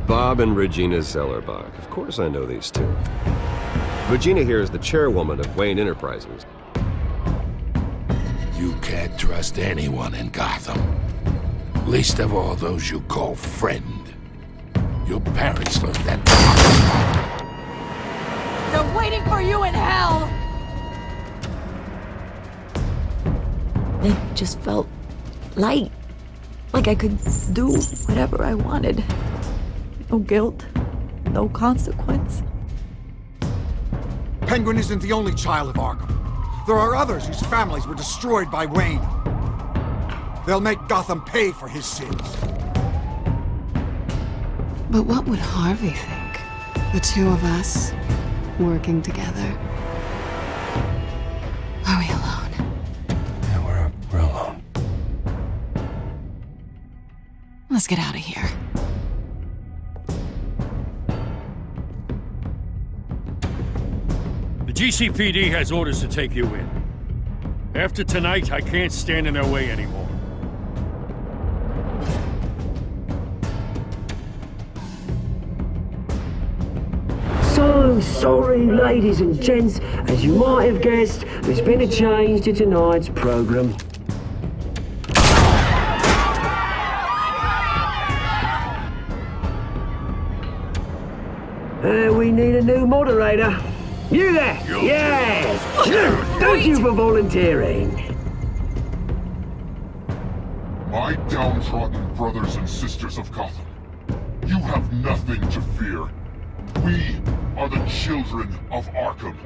Bob and Regina Zellerbach. Of course I know these two. Regina here is the chairwoman of Wayne Enterprises. You can't trust anyone in Gotham. Least of all those you call friend. Your parents learned that. They're waiting for you in hell! It just felt light. Like I could do whatever I wanted. No guilt, no consequence. Penguin isn't the only child of Arkham. There are others whose families were destroyed by Wayne. They'll make Gotham pay for his sins. But what would Harvey think? The two of us, working together. Are we alone? Yeah, we're alone. Let's get out of here. The GCPD has orders to take you in. After tonight, I can't stand in their way anymore. So sorry, ladies and gents. As you might have guessed, there's been a change to tonight's program. We need a new moderator. You there? Yes! Thank you for volunteering. My downtrodden brothers and sisters of Gotham, you have nothing to fear. We are the children of Arkham.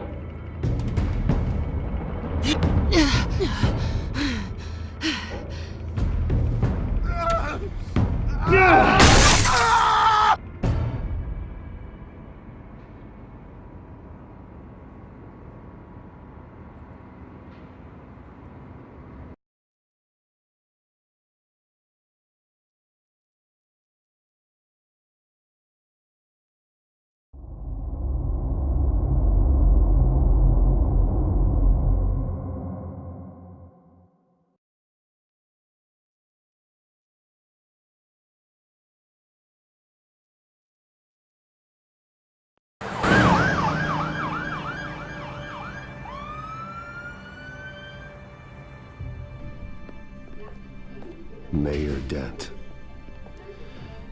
Mayor Dent.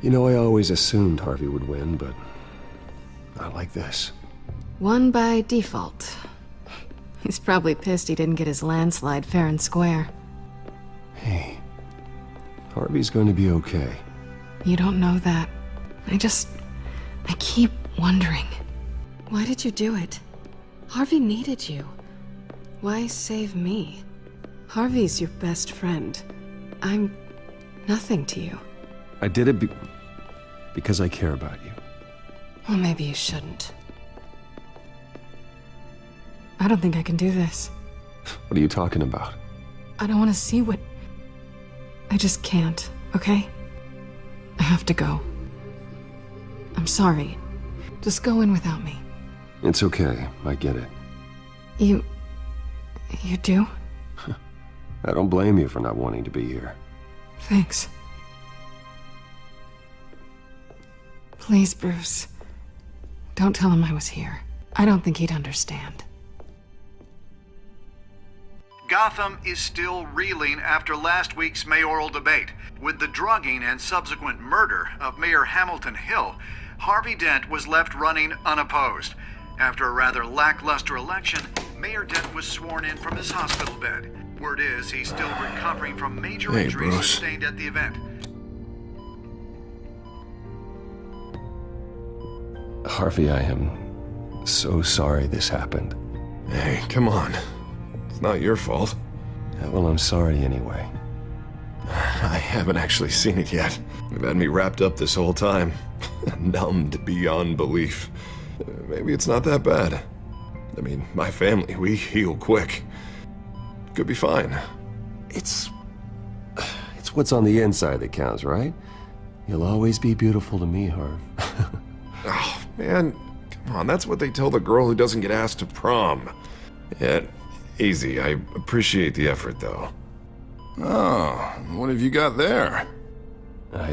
You know, I always assumed Harvey would win, but not like this. Won by default. He's probably pissed he didn't get his landslide fair and square. Hey, Harvey's going to be okay. You don't know that. I keep wondering. Why did you do it? Harvey needed you. Why save me? Harvey's your best friend. I'm nothing to you. I did it because I care about you. Well, maybe you shouldn't. I don't think I can do this. What are you talking about? I don't want to see what... I just can't, okay? I have to go. I'm sorry. Just go in without me. It's okay. I get it. You do? I don't blame you for not wanting to be here. Thanks. Please, Bruce. Don't tell him I was here. I don't think he'd understand. Gotham is still reeling after last week's mayoral debate. With the drugging and subsequent murder of Mayor Hamilton Hill, Harvey Dent was left running unopposed. After a rather lackluster election, Mayor Dent was sworn in from his hospital bed. Word is he's still recovering from major injuries sustained at the event. Harvey, I am so sorry this happened. Hey, come on. It's not your fault. Yeah, well, I'm sorry anyway. I haven't actually seen it yet. You've had me wrapped up this whole time. Numbed beyond belief. Maybe it's not that bad. I mean, my family, we heal quick. Could be fine. It's what's on the inside that counts, right? You'll always be beautiful to me, Harv. Oh, man. Come on, that's what they tell the girl who doesn't get asked to prom. Yeah, easy. I appreciate the effort, though. Oh, what have you got there? I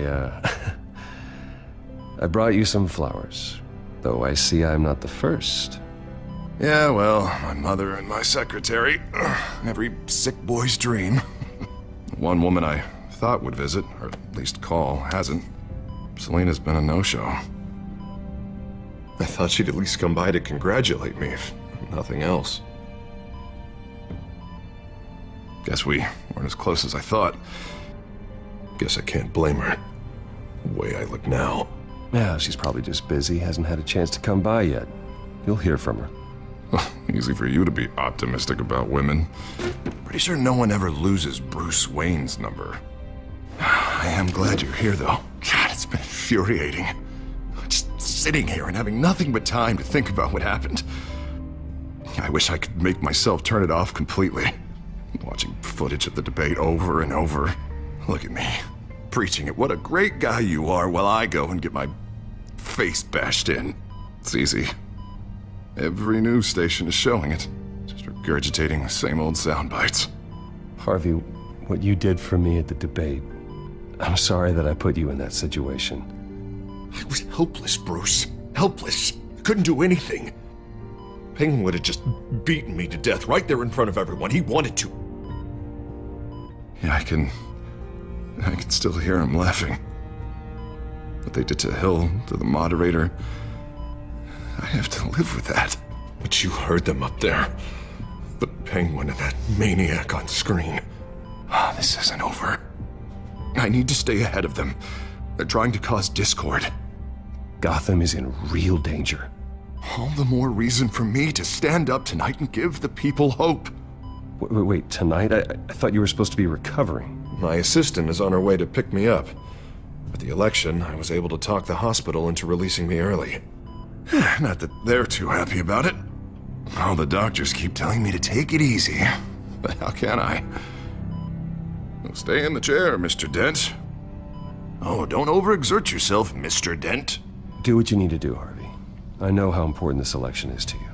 I brought you some flowers, though I see I'm not the first. Yeah, well, my mother and my secretary. Every sick boy's dream. One woman I thought would visit, or at least call, hasn't. Selena's been a no-show. I thought she'd at least come by to congratulate me, if nothing else. Guess we weren't as close as I thought. Guess I can't blame her. The way I look now. Yeah, she's probably just busy, hasn't had a chance to come by yet. You'll hear from her. Easy for you to be optimistic about women. Pretty sure no one ever loses Bruce Wayne's number. I am glad you're here, though. God, it's been infuriating. Just sitting here and having nothing but time to think about what happened. I wish I could make myself turn it off completely. Watching footage of the debate over and over. Look at me, preaching it. What a great guy you are, while I go and get my face bashed in. It's easy. Every news station is showing it. Just regurgitating the same old sound bites. Harvey, what you did for me at the debate, I'm sorry that I put you in that situation. I was helpless, Bruce. Helpless. Couldn't do anything. Penguin would have just beaten me to death right there in front of everyone. He wanted to. Yeah, I can still hear him laughing. What they did to Hill, to the moderator, I have to live with that. But you heard them up there. The Penguin and that maniac on screen. This isn't over. I need to stay ahead of them. They're trying to cause discord. Gotham is in real danger. All the more reason for me to stand up tonight and give the people hope. Wait, tonight? I thought you were supposed to be recovering. My assistant is on her way to pick me up. With the election, I was able to talk the hospital into releasing me early. Not that they're too happy about it. All the doctors keep telling me to take it easy. But how can I? Well, stay in the chair, Mr. Dent. Oh, don't overexert yourself, Mr. Dent. Do what you need to do, Harvey. I know how important this election is to you.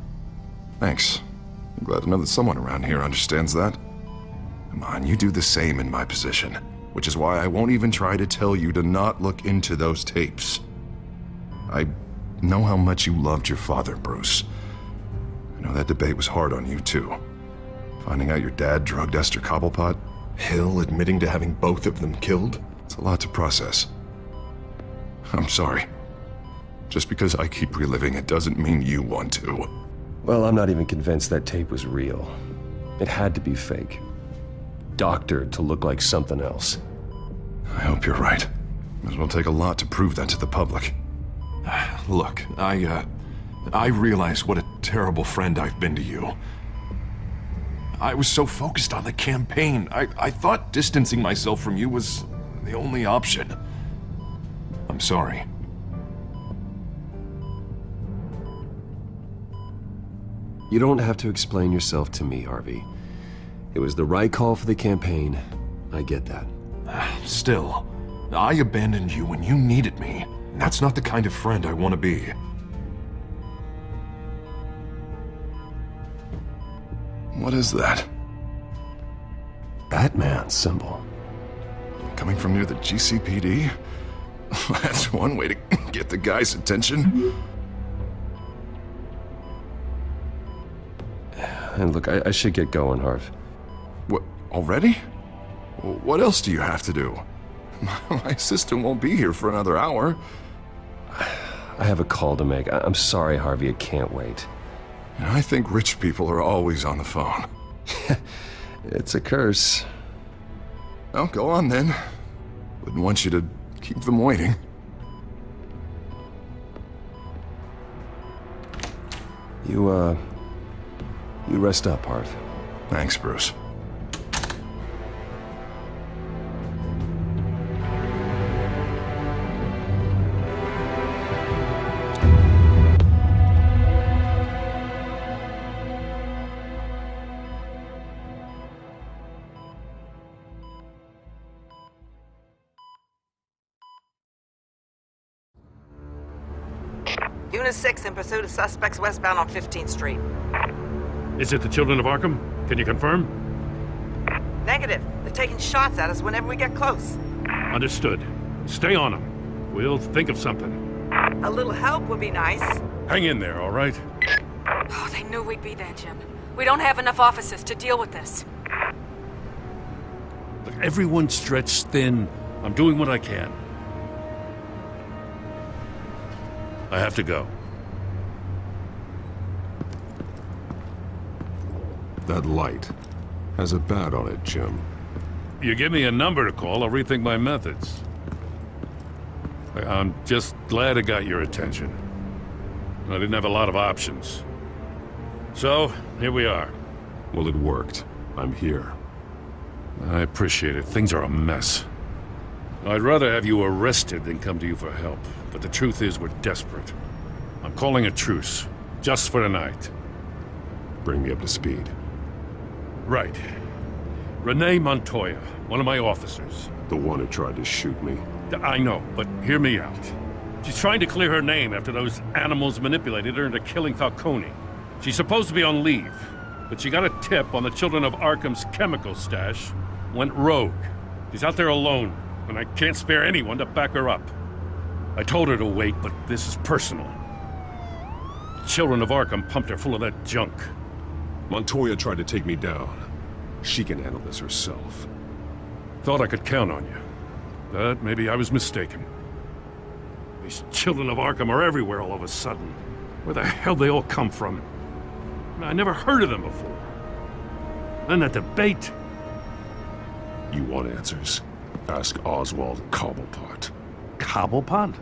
Thanks. I'm glad to know that someone around here understands that. Come on, you do the same in my position. Which is why I won't even try to tell you to not look into those tapes. I know how much you loved your father, Bruce. I know that debate was hard on you, too. Finding out your dad drugged Esther Cobblepot, Hill admitting to having both of them killed, it's a lot to process. I'm sorry. Just because I keep reliving it doesn't mean you want to. Well, I'm not even convinced that tape was real. It had to be fake. Doctored to look like something else. I hope you're right. It will take a lot to prove that to the public. Look, I realize what a terrible friend I've been to you. I was so focused on the campaign. I thought distancing myself from you was the only option. I'm sorry. You don't have to explain yourself to me, Harvey. It was the right call for the campaign. I get that. Still, I abandoned you when you needed me. That's not the kind of friend I want to be. What is that? Batman symbol. Coming from near the GCPD? That's one way to get the guy's attention. And look, I should get going, Harv. What, already? What else do you have to do? My assistant won't be here for another hour. I have a call to make. I'm sorry, Harvey, I can't wait. I think rich people are always on the phone. It's a curse. Well, go on then. Wouldn't want you to keep them waiting. You rest up, Harv. Thanks, Bruce. Unit 6 in pursuit of suspects westbound on 15th Street. Is it the Children of Arkham? Can you confirm? Negative. They're taking shots at us whenever we get close. Understood. Stay on them. We'll think of something. A little help would be nice. Hang in there, all right? Oh, they knew we'd be there, Jim. We don't have enough officers to deal with this. Look, everyone's stretched thin. I'm doing what I can. I have to go. That light has a bat on it, Jim. You give me a number to call, I'll rethink my methods. I'm just glad it got your attention. I didn't have a lot of options. So, here we are. Well, it worked. I'm here. I appreciate it. Things are a mess. I'd rather have you arrested than come to you for help. But the truth is, we're desperate. I'm calling a truce. Just for tonight. Bring me up to speed. Right. Renee Montoya, one of my officers. The one who tried to shoot me. I know, but hear me out. She's trying to clear her name after those animals manipulated her into killing Falcone. She's supposed to be on leave, but she got a tip on the Children of Arkham's chemical stash, went rogue. She's out there alone, and I can't spare anyone to back her up. I told her to wait, but this is personal. The Children of Arkham pumped her full of that junk. Montoya tried to take me down. She can handle this herself. Thought I could count on you, but maybe I was mistaken. These Children of Arkham are everywhere all of a sudden. Where the hell they all come from? I never heard of them before. Then that debate. You want answers? Ask Oswald Cobblepot. Cobblepot?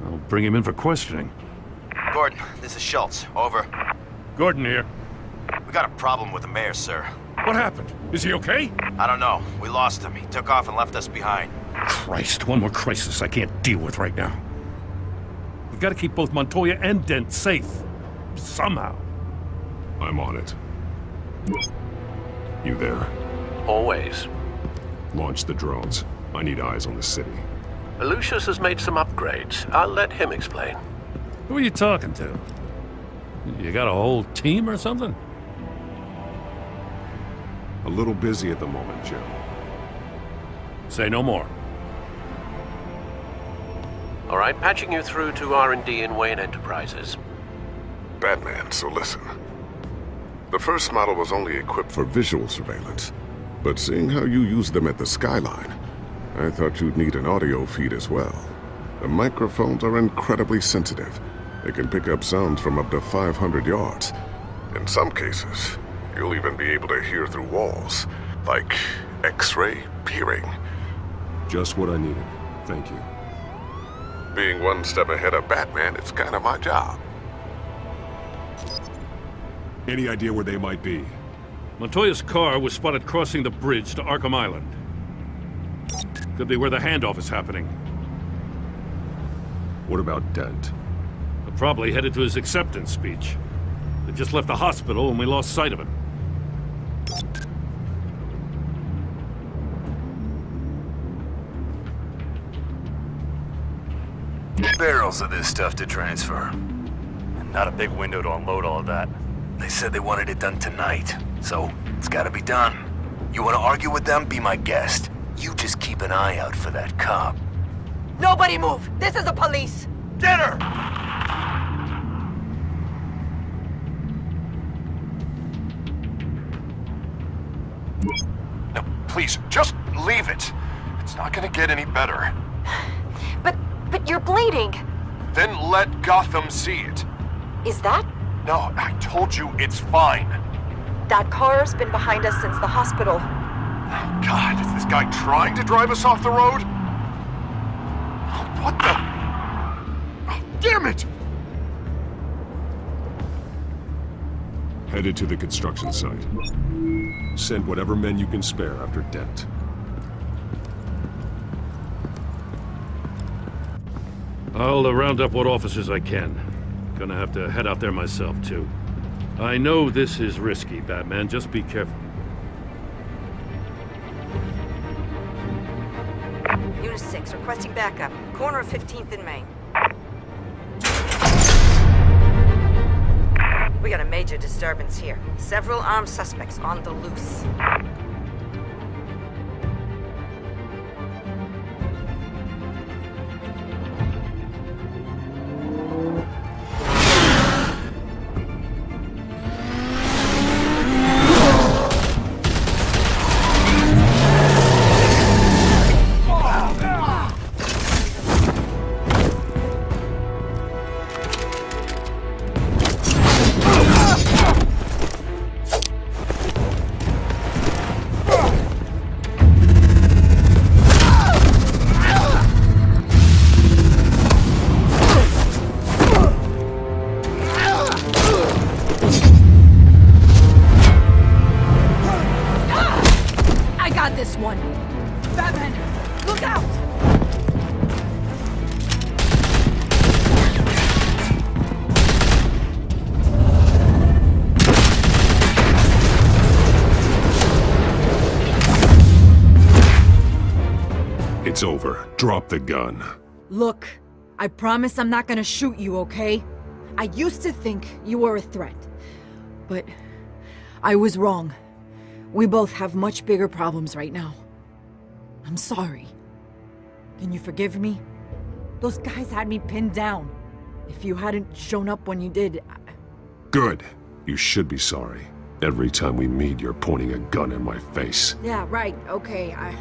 I'll bring him in for questioning. Gordon, this is Schultz. Over. Gordon here. We got a problem with the mayor, sir. What happened? Is he okay? I don't know. We lost him. He took off and left us behind. Christ, one more crisis I can't deal with right now. We've got to keep both Montoya and Dent safe. Somehow. I'm on it. You there? Always. Launch the drones. I need eyes on the city. Lucius has made some upgrades. I'll let him explain. Who are you talking to? You got a whole team or something? A little busy at the moment, Jim. Say no more. All right, patching you through to R&D in Wayne Enterprises. Batman, so listen. The first model was only equipped for visual surveillance, but seeing how you use them at the Skyline, I thought you'd need an audio feed as well. The microphones are incredibly sensitive. They can pick up sounds from up to 500 yards. In some cases, you'll even be able to hear through walls, like X-ray peering. Just what I needed. Thank you. Being one step ahead of Batman, it's kind of my job. Any idea where they might be? Montoya's car was spotted crossing the bridge to Arkham Island. Could be where the handoff is happening. What about Dent? They're probably headed to his acceptance speech. They just left the hospital and we lost sight of him. Barrels of this stuff to transfer. And not a big window to unload all of that. They said they wanted it done tonight, so it's gotta be done. You wanna argue with them? Be my guest. You just keep an eye out for that cop. Nobody move! This is the police! Get her! No, please, just leave it. It's not gonna get any better. But you're bleeding! Then let Gotham see it. Is that? No, I told you it's fine. That car's been behind us since the hospital. God, is this guy trying to drive us off the road? What the? Damn it! Headed to the construction site. Send whatever men you can spare after Dent. I'll round up what officers I can. Gonna have to head out there myself, too. I know this is risky, Batman. Just be careful. Unit 6, requesting backup. Corner of 15th and Main. We got a major disturbance here. Several armed suspects on the loose. It's over. Drop the gun. Look, I promise I'm not gonna shoot you, okay? I used to think you were a threat, but I was wrong. We both have much bigger problems right now. I'm sorry. Can you forgive me? Those guys had me pinned down. If you hadn't shown up when you did, Good. You should be sorry. Every time we meet, you're pointing a gun in my face. Yeah, right, okay, I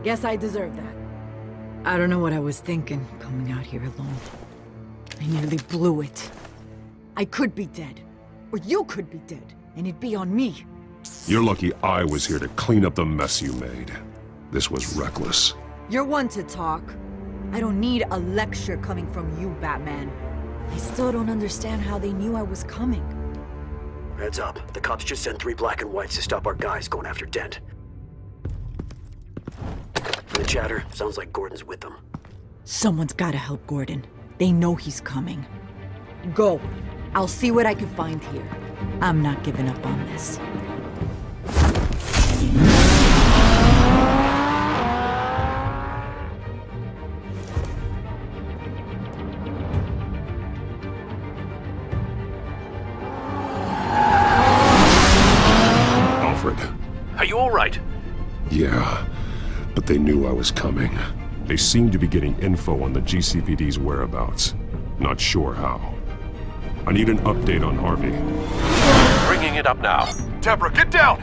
guess I deserve that. I don't know what I was thinking, coming out here alone. I nearly blew it. I could be dead. Or you could be dead, and it'd be on me. You're lucky I was here to clean up the mess you made. This was reckless. You're one to talk. I don't need a lecture coming from you, Batman. I still don't understand how they knew I was coming. Heads up. The cops just sent 3 black and whites to stop our guys going after Dent. From the chatter, sounds like Gordon's with them. Someone's gotta help Gordon. They know he's coming. Go. I'll see what I can find here. I'm not giving up on this. Alfred. Are you all right? Yeah, but they knew I was coming. They seemed to be getting info on the GCPD's whereabouts. Not sure how. I need an update on Harvey. Bringing it up now. Deborah, get down!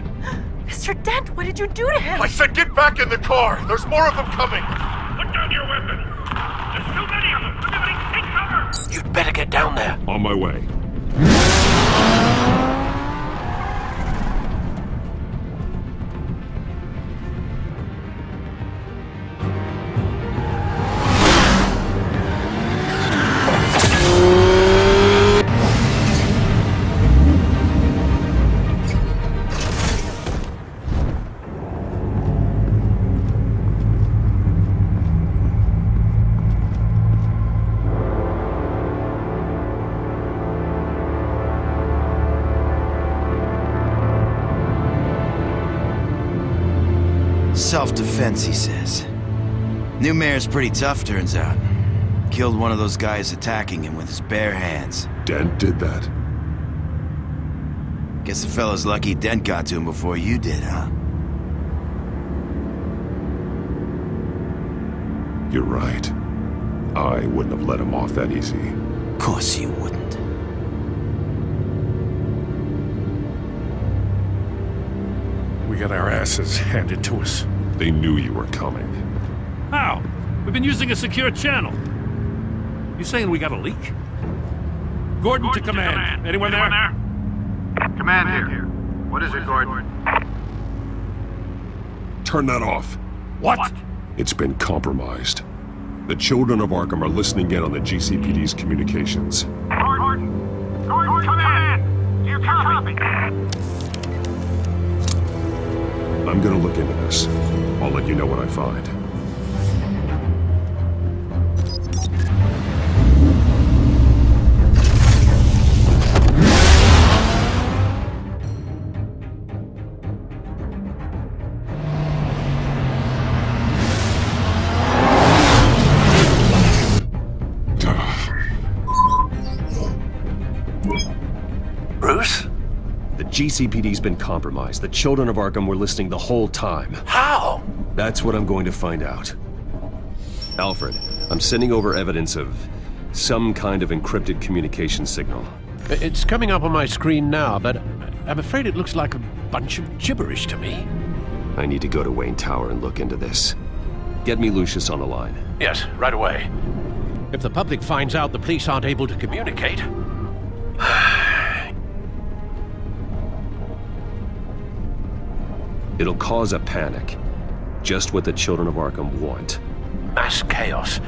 Mr. Dent, what did you do to him? I said get back in the car! There's more of them coming! Put down your weapon! There's too many of them! Everybody take cover! You'd better get down there. On my way. Self-defense, he says. New mayor's pretty tough, turns out. Killed one of those guys attacking him with his bare hands. Dent did that? Guess the fella's lucky Dent got to him before you did, huh? You're right. I wouldn't have let him off that easy. Of course you wouldn't. We got our asses handed to us. They knew you were coming. How? We've been using a secure channel. You saying we got a leak? Gordon to command. Anyone there? Command here. What is it, Gordon? Turn that off. What? It's been compromised. The children of Arkham are listening in on the GCPD's communications. Gordon, command! Do you copy? I'm gonna look into this. I'll let you know what I find. Bruce? The GCPD's been compromised. The children of Arkham were listening the whole time. How? That's what I'm going to find out. Alfred, I'm sending over evidence of some kind of encrypted communication signal. It's coming up on my screen now, but I'm afraid it looks like a bunch of gibberish to me. I need to go to Wayne Tower and look into this. Get me Lucius on the line. Yes, right away. If the public finds out the police aren't able to communicate... It'll cause a panic. Just what the children of Arkham want. Mass chaos.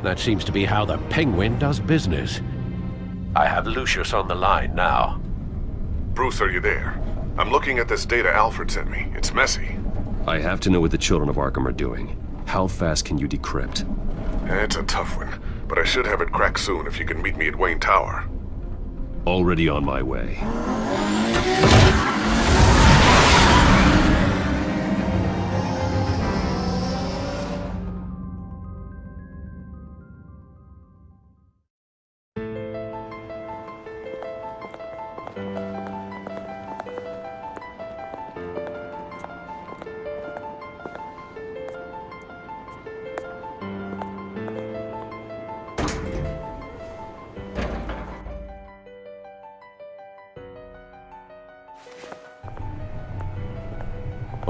That seems to be how the Penguin does business. I have Lucius on the line now. Bruce, are you there? I'm looking at this data Alfred sent me. It's messy. I have to know what the children of Arkham are doing. How fast can you decrypt? It's a tough one, but I should have it cracked soon if you can meet me at Wayne Tower. Already on my way.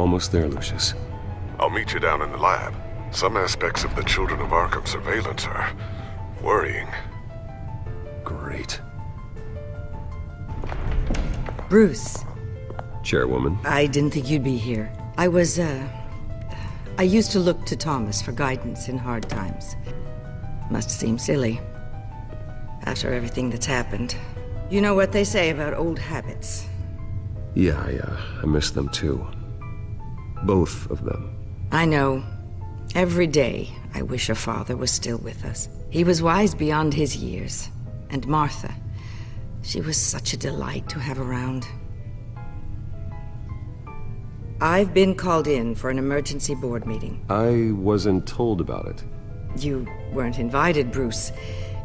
almost there, Lucius. I'll meet you down in the lab. Some aspects of the Children of Arkham surveillance are worrying. Great. Bruce. Chairwoman. I didn't think you'd be here. I used to look to Thomas for guidance in hard times. Must seem silly. After everything that's happened. You know what they say about old habits. Yeah, I miss them too. Both of them. I know. Every day, I wish your father was still with us. He was wise beyond his years. And Martha, she was such a delight to have around. I've been called in for an emergency board meeting. I wasn't told about it. You weren't invited, Bruce.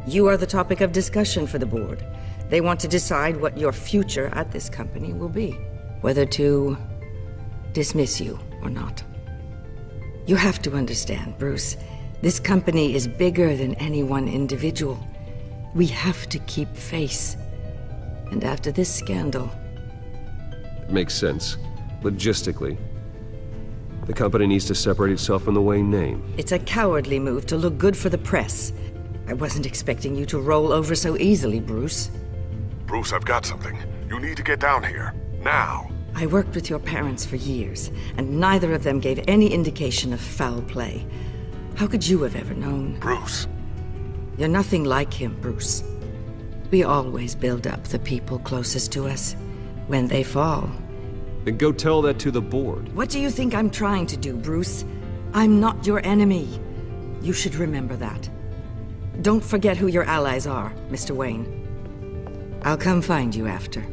You are the topic of discussion for the board. They want to decide what your future at this company will be. Whether to dismiss you or not. You have to understand, Bruce. This company is bigger than any one individual. We have to keep face. And after this scandal... It makes sense. Logistically. The company needs to separate itself from the Wayne name. It's a cowardly move to look good for the press. I wasn't expecting you to roll over so easily, Bruce. Bruce, I've got something. You need to get down here. Now. I worked with your parents for years, and neither of them gave any indication of foul play. How could you have ever known? Bruce. You're nothing like him, Bruce. We always build up the people closest to us. When they fall... Then go tell that to the board. What do you think I'm trying to do, Bruce? I'm not your enemy. You should remember that. Don't forget who your allies are, Mr. Wayne. I'll come find you after.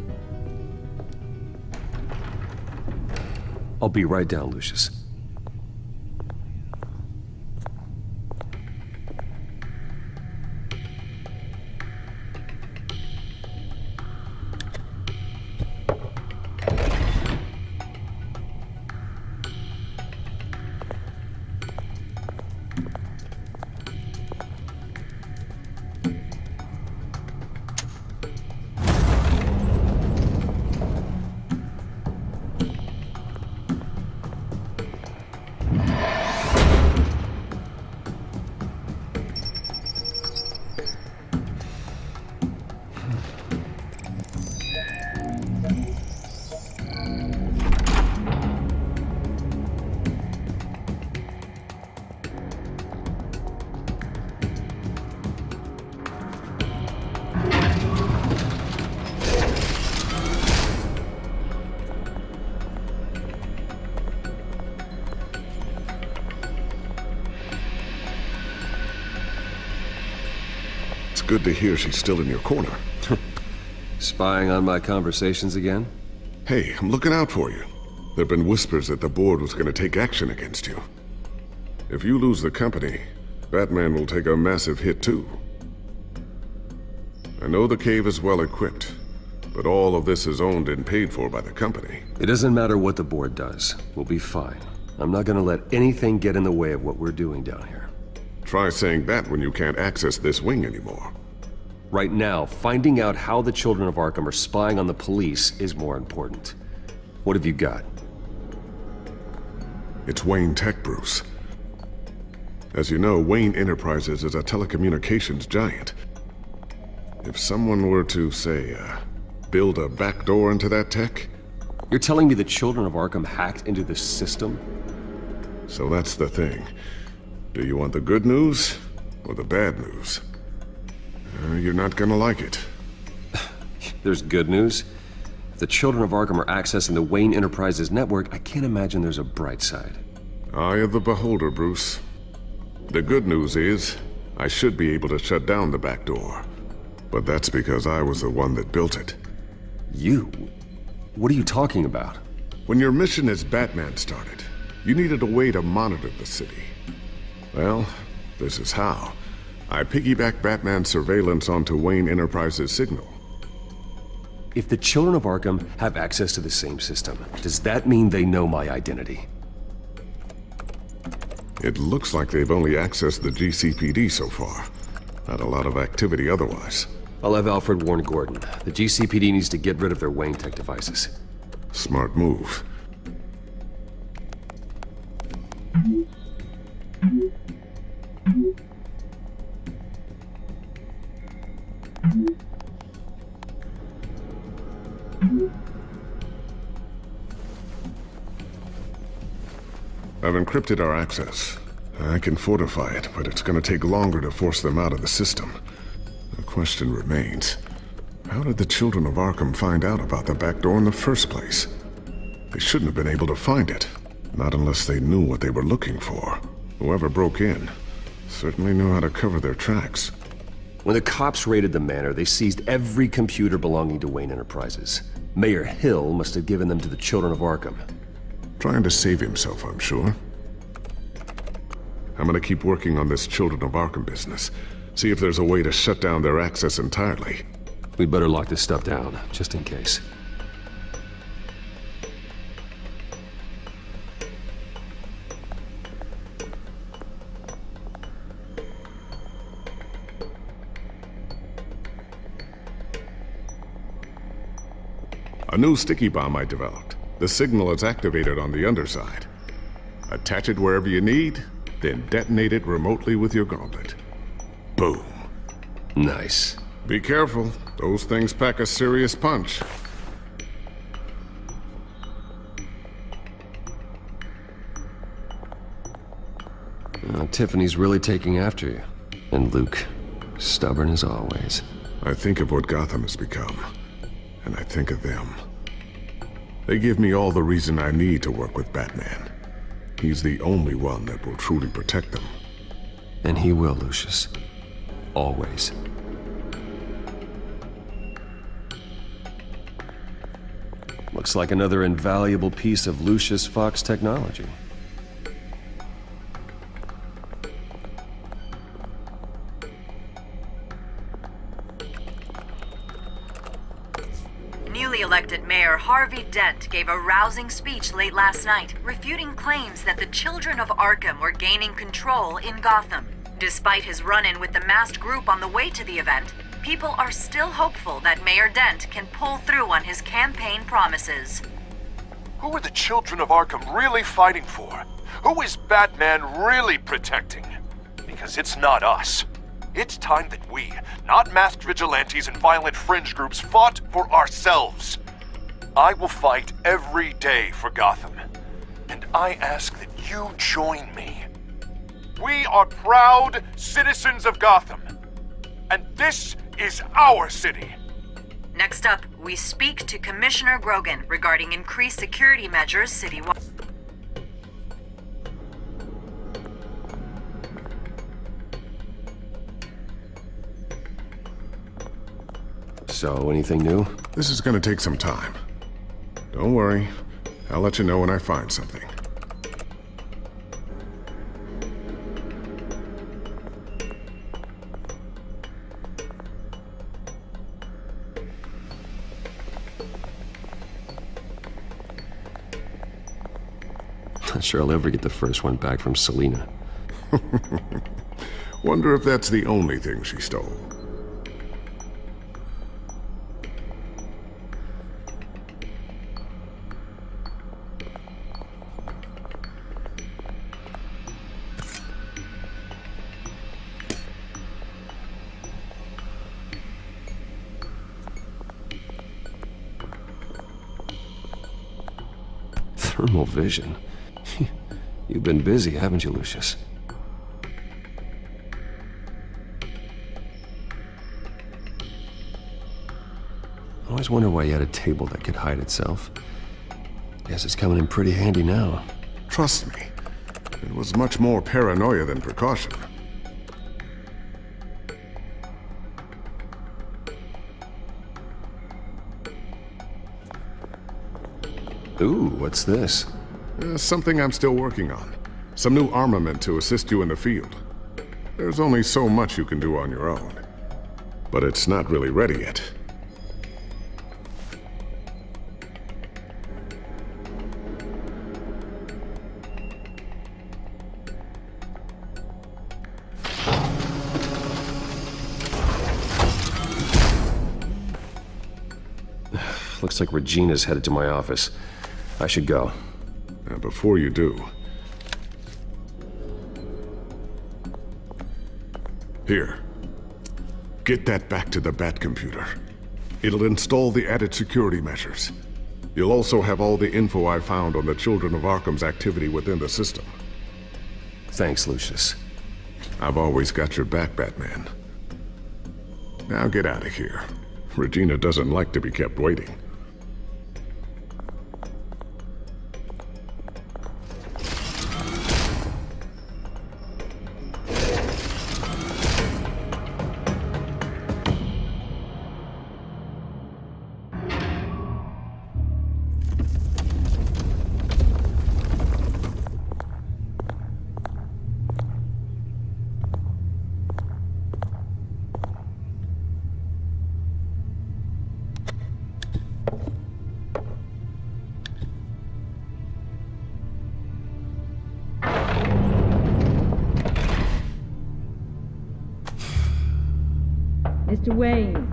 I'll be right down, Lucius. Good to hear she's still in your corner. Spying on my conversations again? Hey, I'm looking out for you. There've been whispers that the board was going to take action against you. If you lose the company, Batman will take a massive hit too. I know the cave is well equipped, but all of this is owned and paid for by the company. It doesn't matter what the board does. We'll be fine. I'm not going to let anything get in the way of what we're doing down here. Try saying that when you can't access this wing anymore. Right now, finding out how the Children of Arkham are spying on the police is more important. What have you got? It's Wayne Tech, Bruce. As you know, Wayne Enterprises is a telecommunications giant. If someone were to, say, build a backdoor into that tech... You're telling me the Children of Arkham hacked into this system? So that's the thing. Do you want the good news or the bad news? You're not gonna like it. There's good news. If the Children of Arkham are accessing the Wayne Enterprises network, I can't imagine there's a bright side. Eye of the beholder, Bruce. The good news is, I should be able to shut down the back door. But that's because I was the one that built it. You? What are you talking about? When your mission as Batman started, you needed a way to monitor the city. Well, this is how. I piggybacked Batman's surveillance onto Wayne Enterprises' signal. If the Children of Arkham have access to the same system, does that mean they know my identity? It looks like they've only accessed the GCPD so far. Not a lot of activity otherwise. I'll have Alfred warn Gordon. The GCPD needs to get rid of their Wayne Tech devices. Smart move. I've encrypted our access. I can fortify it, but it's gonna take longer to force them out of the system. The question remains, how did the children of Arkham find out about the back door in the first place? They shouldn't have been able to find it, not unless they knew what they were looking for. Whoever broke in certainly knew how to cover their tracks. When the cops raided the manor, they seized every computer belonging to Wayne Enterprises. Mayor Hill must have given them to the children of Arkham. Trying to save himself, I'm sure. I'm gonna keep working on this Children of Arkham business. See if there's a way to shut down their access entirely. We'd better lock this stuff down, just in case. A new sticky bomb I developed. The signal is activated on the underside. Attach it wherever you need, then detonate it remotely with your gauntlet. Boom. Nice. Be careful. Those things pack a serious punch. Tiffany's really taking after you. And Luke, stubborn as always. I think of what Gotham has become, and I think of them. They give me all the reason I need to work with Batman. He's the only one that will truly protect them. And he will, Lucius. Always. Looks like another invaluable piece of Lucius Fox technology. Newly elected Mayor Harvey Dent gave a rousing speech late last night, refuting claims that the children of Arkham were gaining control in Gotham. Despite his run-in with the masked group on the way to the event, people are still hopeful that Mayor Dent can pull through on his campaign promises. Who are the children of Arkham really fighting for? Who is Batman really protecting? Because it's not us. It's time that we, not masked vigilantes and violent fringe groups, fought for ourselves. I will fight every day for Gotham. And I ask that you join me. We are proud citizens of Gotham. And this is our city. Next up, we speak to Commissioner Grogan regarding increased security measures citywide. So, anything new? This is gonna take some time. Don't worry. I'll let you know when I find something. Not sure I'll ever get the first one back from Selina. Wonder if that's the only thing she stole. Thermal vision. You've been busy, haven't you, Lucius? I always wonder why you had a table that could hide itself. Guess it's coming in pretty handy now. Trust me, it was much more paranoia than precaution. Ooh, what's this? Something I'm still working on. Some new armament to assist you in the field. There's only so much you can do on your own. But it's not really ready yet. Looks like Regina's headed to my office. I should go. Now, before you do... Here. Get that back to the Bat computer. It'll install the added security measures. You'll also have all the info I found on the Children of Arkham's activity within the system. Thanks, Lucius. I've always got your back, Batman. Now get out of here. Regina doesn't like to be kept waiting. Mr. Wayne.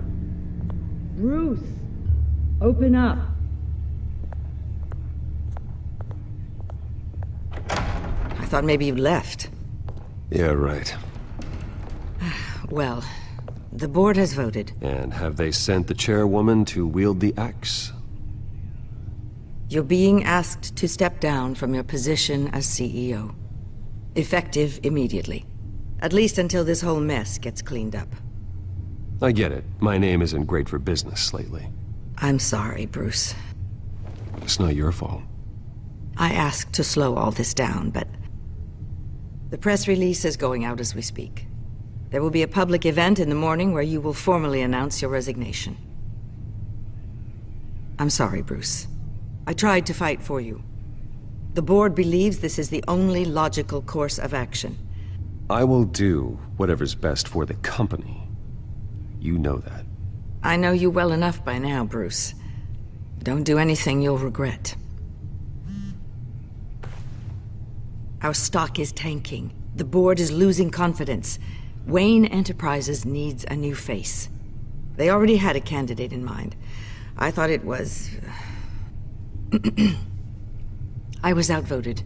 Bruce. Open up. I thought maybe you left. Yeah, right. Well, the board has voted. And have they sent the chairwoman to wield the axe? You're being asked to step down from your position as CEO. Effective immediately. At least until this whole mess gets cleaned up. I get it. My name isn't great for business lately. I'm sorry, Bruce. It's not your fault. I asked to slow all this down, but... The press release is going out as we speak. There will be a public event in the morning where you will formally announce your resignation. I'm sorry, Bruce. I tried to fight for you. The board believes this is the only logical course of action. I will do whatever's best for the company. You know that. I know you well enough by now, Bruce. Don't do anything you'll regret. Our stock is tanking. The board is losing confidence. Wayne Enterprises needs a new face. They already had a candidate in mind. I thought it was... I was outvoted.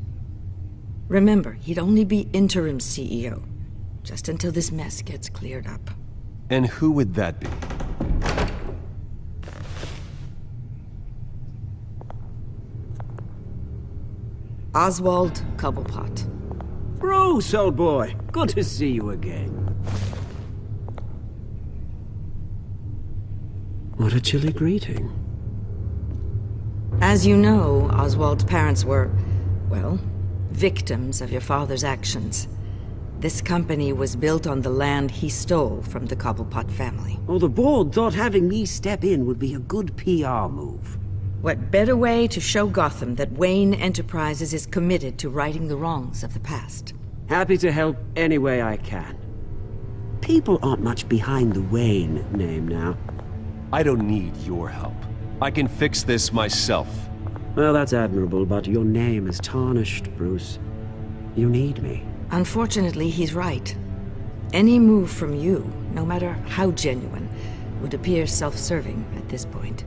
Remember, he'd only be interim CEO, just until this mess gets cleared up. And who would that be? Oswald Cobblepot. Bruce, old boy. Good to see you again. What a chilly greeting. As you know, Oswald's parents were, well, victims of your father's actions. This company was built on the land he stole from the Cobblepot family. Oh, the board thought having me step in would be a good PR move. What better way to show Gotham that Wayne Enterprises is committed to righting the wrongs of the past? Happy to help any way I can. People aren't much behind the Wayne name now. I don't need your help. I can fix this myself. Well, that's admirable, but your name is tarnished, Bruce. You need me. Unfortunately, he's right. Any move from you, no matter how genuine, would appear self-serving at this point.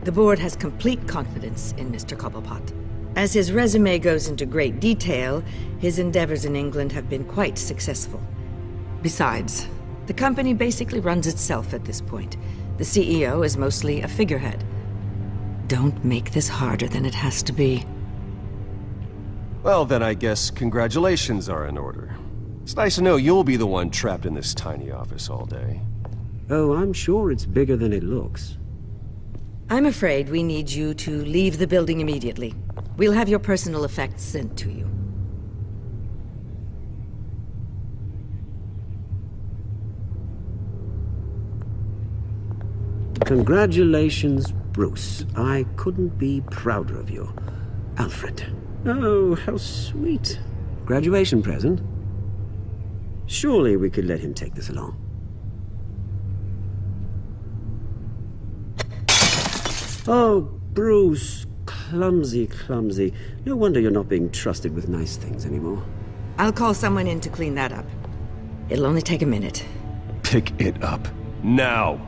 The board has complete confidence in Mr. Cobblepot. As his resume goes into great detail, his endeavors in England have been quite successful. Besides, the company basically runs itself at this point. The CEO is mostly a figurehead. Don't make this harder than it has to be. Well, then I guess congratulations are in order. It's nice to know you'll be the one trapped in this tiny office all day. Oh, I'm sure it's bigger than it looks. I'm afraid we need you to leave the building immediately. We'll have your personal effects sent to you. Congratulations, Bruce. I couldn't be prouder of you. Alfred. Oh, how sweet. Graduation present? Surely we could let him take this along. Oh, Bruce. Clumsy, clumsy. No wonder you're not being trusted with nice things anymore. I'll call someone in to clean that up. It'll only take a minute. Pick it up. Now!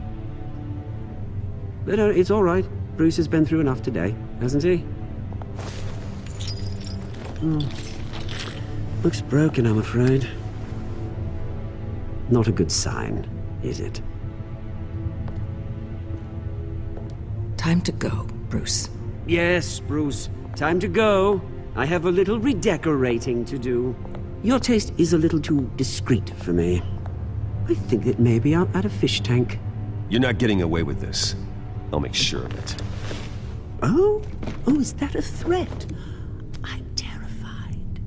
But it's all right. Bruce has been through enough today, hasn't he? Looks broken, I'm afraid. Not a good sign. is it? Time to go, Bruce. Yes, Bruce. Time to go. I have a little redecorating to do. Your taste is a little too discreet for me. I think that maybe I'll add a fish tank. You're not getting away with this. I'll make sure of it. Oh? Oh, is that a threat? I'm terrified.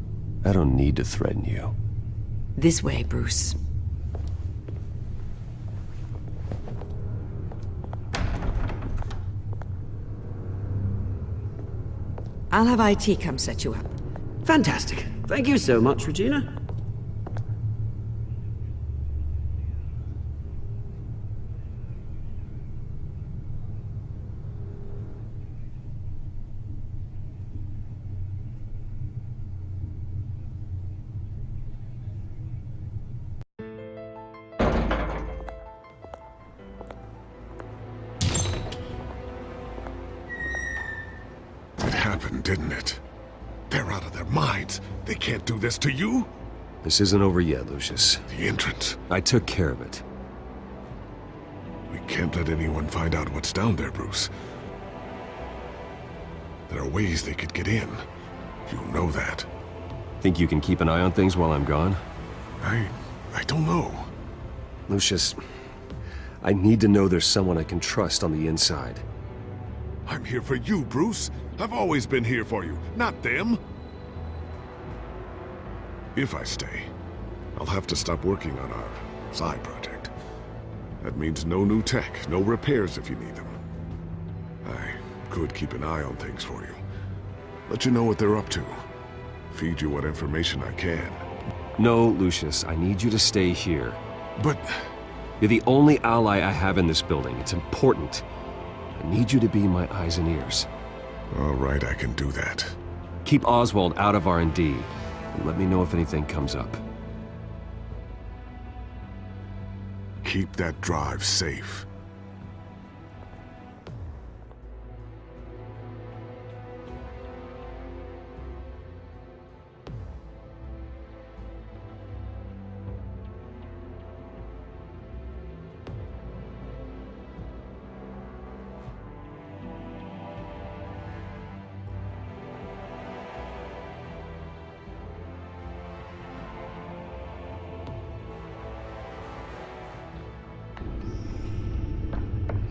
I don't need to threaten you. This way, Bruce. I'll have IT come set you up. Fantastic. Thank you so much, Regina. It happened, didn't it? They're out of their minds. They can't do this to you. This isn't over yet, Lucius. The entrance. I took care of it. We can't let anyone find out what's down there, Bruce. There are ways they could get in. You know that. Think you can keep an eye on things while I'm gone? I don't know. Lucius, I need to know there's someone I can trust on the inside. I'm here for you, Bruce. I've always been here for you, not them. If I stay, I'll have to stop working on our side project. That means no new tech, no repairs if you need them. I could keep an eye on things for you. Let you know what they're up to. Feed you what information I can. No, Lucius, I need you to stay here. But... You're the only ally I have in this building. It's important. I need you to be my eyes and ears. All right, I can do that. Keep Oswald out of R&D, and let me know if anything comes up. Keep that drive safe.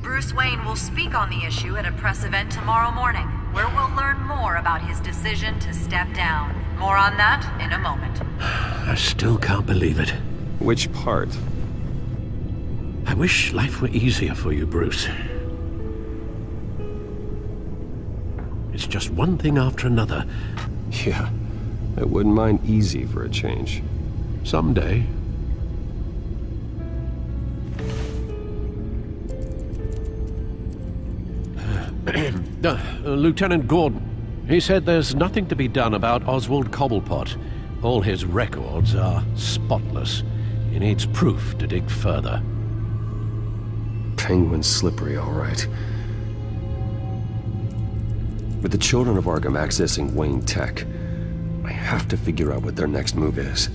Bruce Wayne will speak on the issue at a press event tomorrow morning, where we'll learn more about his decision to step down. More on that in a moment. I still can't believe it. Which part? I wish life were easier for you, Bruce. It's just one thing after another. Yeah, I wouldn't mind easy for a change. Someday. Lieutenant Gordon, he said there's nothing to be done about Oswald Cobblepot. All his records are spotless. He needs proof to dig further. Penguin's slippery, all right. With the children of Arkham accessing Wayne Tech, I have to figure out what their next move is.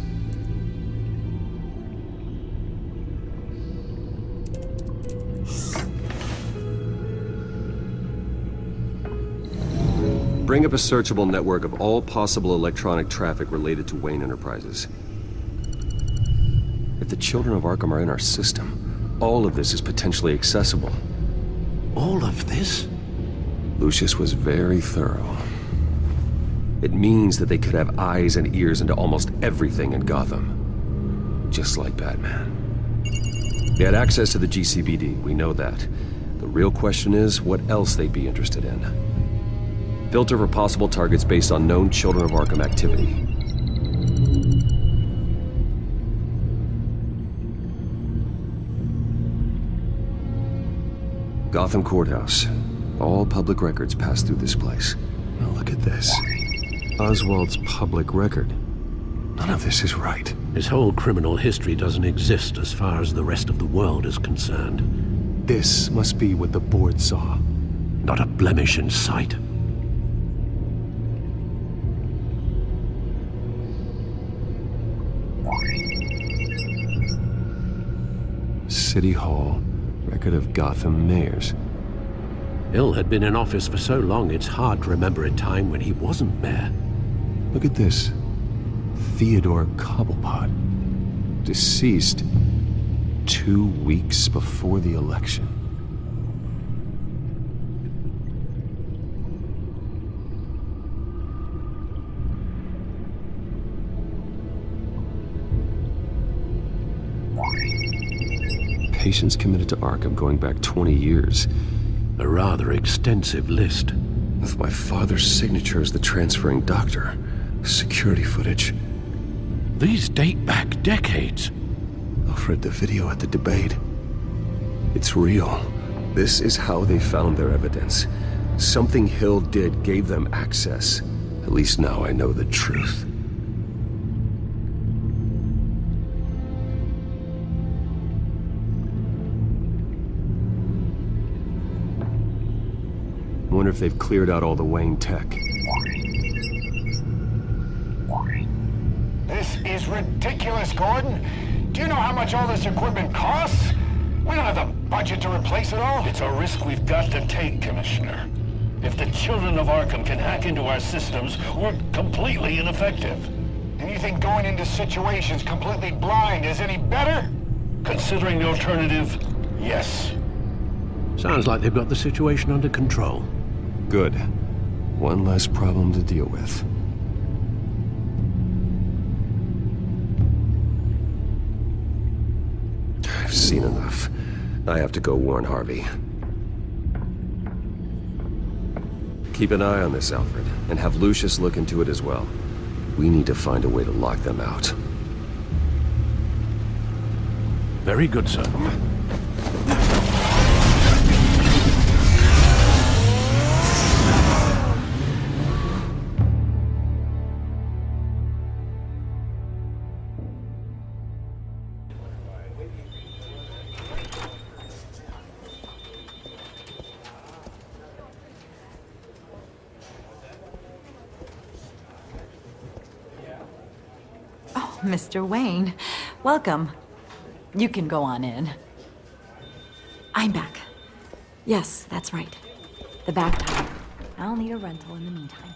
Bring up a searchable network of all possible electronic traffic related to Wayne Enterprises. If the children of Arkham are in our system, all of this is potentially accessible. All of this? Lucius was very thorough. It means that they could have eyes and ears into almost everything in Gotham. Just like Batman. They had access to the GCPD, we know that. The real question is what else they'd be interested in. Filter for possible targets based on known Children of Arkham activity. Gotham Courthouse. All public records pass through this place. Now look at this. Oswald's public record. None of this is right. His whole criminal history doesn't exist as far as the rest of the world is concerned. This must be what the board saw. Not a blemish in sight. City Hall, record of Gotham mayors. Hill had been in office for so long, it's hard to remember a time when he wasn't mayor. Look at this. Theodore Cobblepot. Deceased 2 weeks before the election. Patients committed to Arkham going back 20 years. A rather extensive list. With my father's signature as the transferring doctor. Security footage. These date back decades. Alfred, the video at the debate. It's real. This is how they found their evidence. Something Hill did gave them access. At least now I know the truth. Wonder if they've cleared out all the Wayne tech. This is ridiculous, Gordon. Do you know how much all this equipment costs? We don't have the budget to replace it all. It's a risk we've got to take, Commissioner. If the children of Arkham can hack into our systems, we're completely ineffective. And you think going into situations completely blind is any better? Considering the alternative, yes. Sounds like they've got the situation under control. Good. One less problem to deal with. I've seen enough. I have to go warn Harvey. Keep an eye on this, Alfred, and have Lucius look into it as well. We need to find a way to lock them out. Very good, sir. Mr. Wayne, welcome. You can go on in. I'm back. Yes, that's right. The back tire. I'll need a rental in the meantime.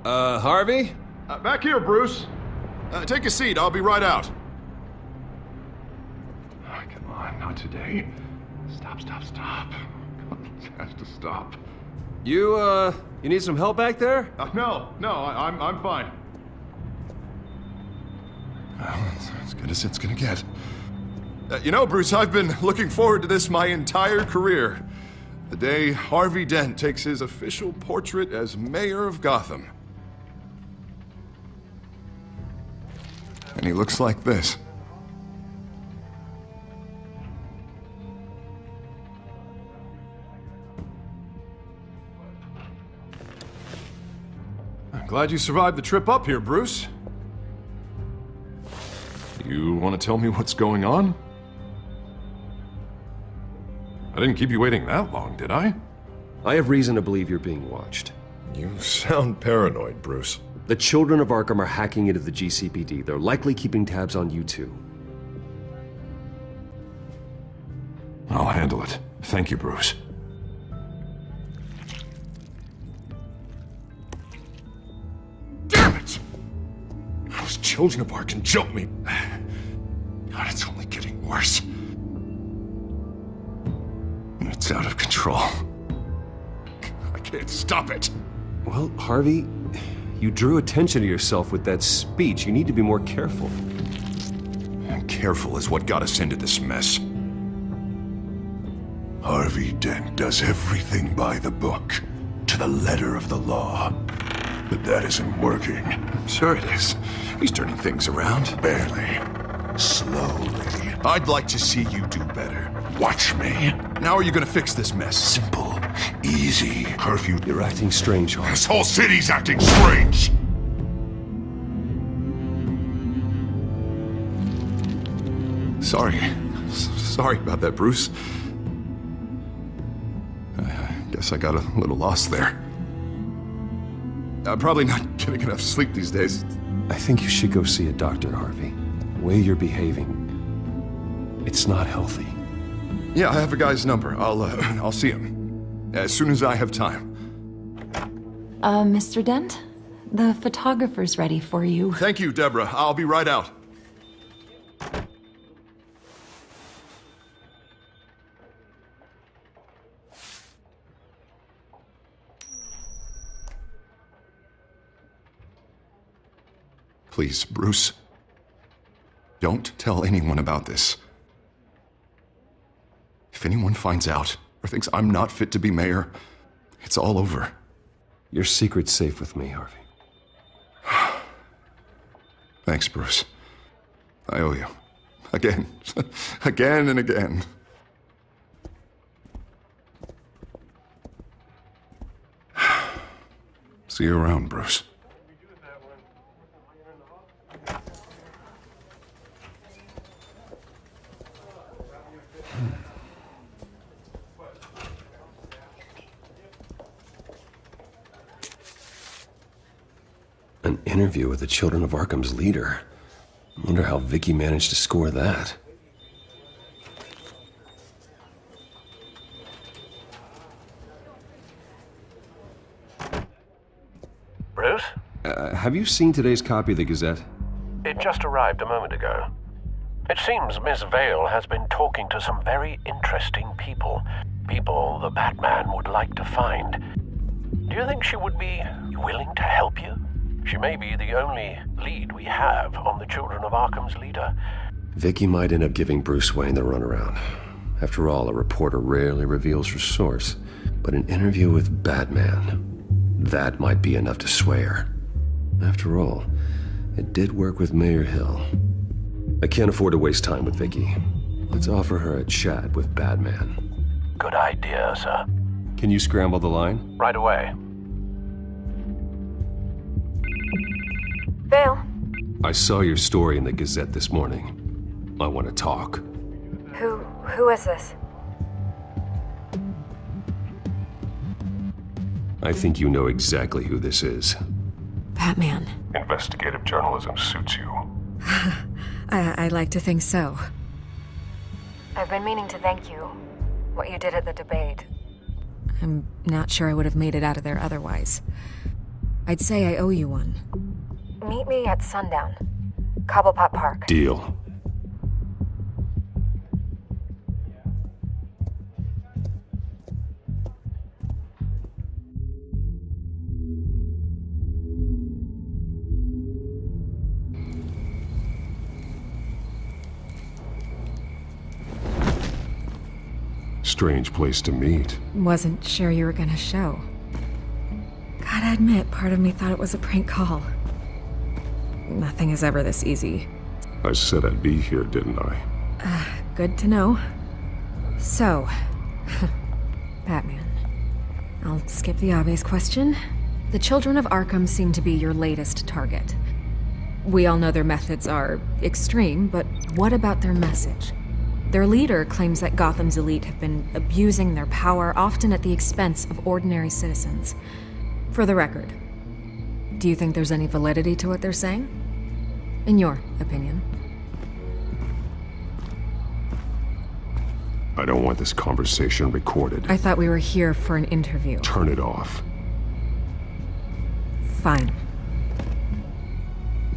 Harvey? Back here, Bruce. Take a seat, I'll be right out. Oh, come on, not today. Stop. It has to stop. You need some help back there? No, I'm fine. Well, it's as good as it's gonna get. You know, Bruce, I've been looking forward to this my entire career. The day Harvey Dent takes his official portrait as mayor of Gotham. And he looks like this. I'm glad you survived the trip up here, Bruce. You want to tell me what's going on? I didn't keep you waiting that long, did I? I have reason to believe you're being watched. You sound paranoid, Bruce. The children of Arkham are hacking into the GCPD. They're likely keeping tabs on you too. I'll handle it. Thank you, Bruce. Damn it! Those children of Arkham jumped me. God, it's only getting worse. It's out of control. I can't stop it. Well, Harvey, you drew attention to yourself with that speech. You need to be more careful. And careful is what got us into this mess. Harvey Dent does everything by the book, to the letter of the law. But that isn't working. Sure it is. He's turning things around. Barely. Slowly. I'd like to see you do better. Watch me. How are you gonna fix this mess? Simple. Easy. Curfew, you're acting strange, Harvey. This whole city's acting strange! Sorry about that, Bruce. I guess I got a little lost there. I'm probably not getting enough sleep these days. I think you should go see a doctor, Harvey. The way you're behaving, it's not healthy. Yeah, I have a guy's number. I'll see him. As soon as I have time. Mr. Dent? The photographer's ready for you. Thank you, Deborah. I'll be right out. Please, Bruce. Don't tell anyone about this. If anyone finds out or thinks I'm not fit to be mayor, it's all over. Your secret's safe with me, Harvey. Thanks, Bruce. I owe you. Again. Again and again. See you around, Bruce. An interview with the Children of Arkham's leader. I wonder how Vicky managed to score that. Bruce? Have you seen today's copy of the Gazette? It just arrived a moment ago. It seems Miss Vale has been talking to some very interesting people. People the Batman would like to find. Do you think she would be willing to help you? She may be the only lead we have on the Children of Arkham's leader. Vicky might end up giving Bruce Wayne the runaround. After all, a reporter rarely reveals her source. But an interview with Batman, that might be enough to sway her. After all, it did work with Mayor Hill. I can't afford to waste time with Vicky. Let's offer her a chat with Batman. Good idea, sir. Can you scramble the line? Right away. Vale. I saw your story in the Gazette this morning. I want to talk. Who is this? I think you know exactly who this is. Batman. Investigative journalism suits you. I like to think so. I've been meaning to thank you. What you did at the debate. I'm not sure I would have made it out of there otherwise. I'd say I owe you one. Meet me at sundown. Cobblepot Park. Deal. Strange place to meet. Wasn't sure you were gonna show. Gotta admit, part of me thought it was a prank call. Nothing is ever this easy. I said I'd be here, didn't I? Good to know. So, Batman. I'll skip the obvious question. The Children of Arkham seem to be your latest target. We all know their methods are extreme, but what about their message? Their leader claims that Gotham's elite have been abusing their power, often at the expense of ordinary citizens. For the record, do you think there's any validity to what they're saying? In your opinion? I don't want this conversation recorded. I thought we were here for an interview. Turn it off. Fine.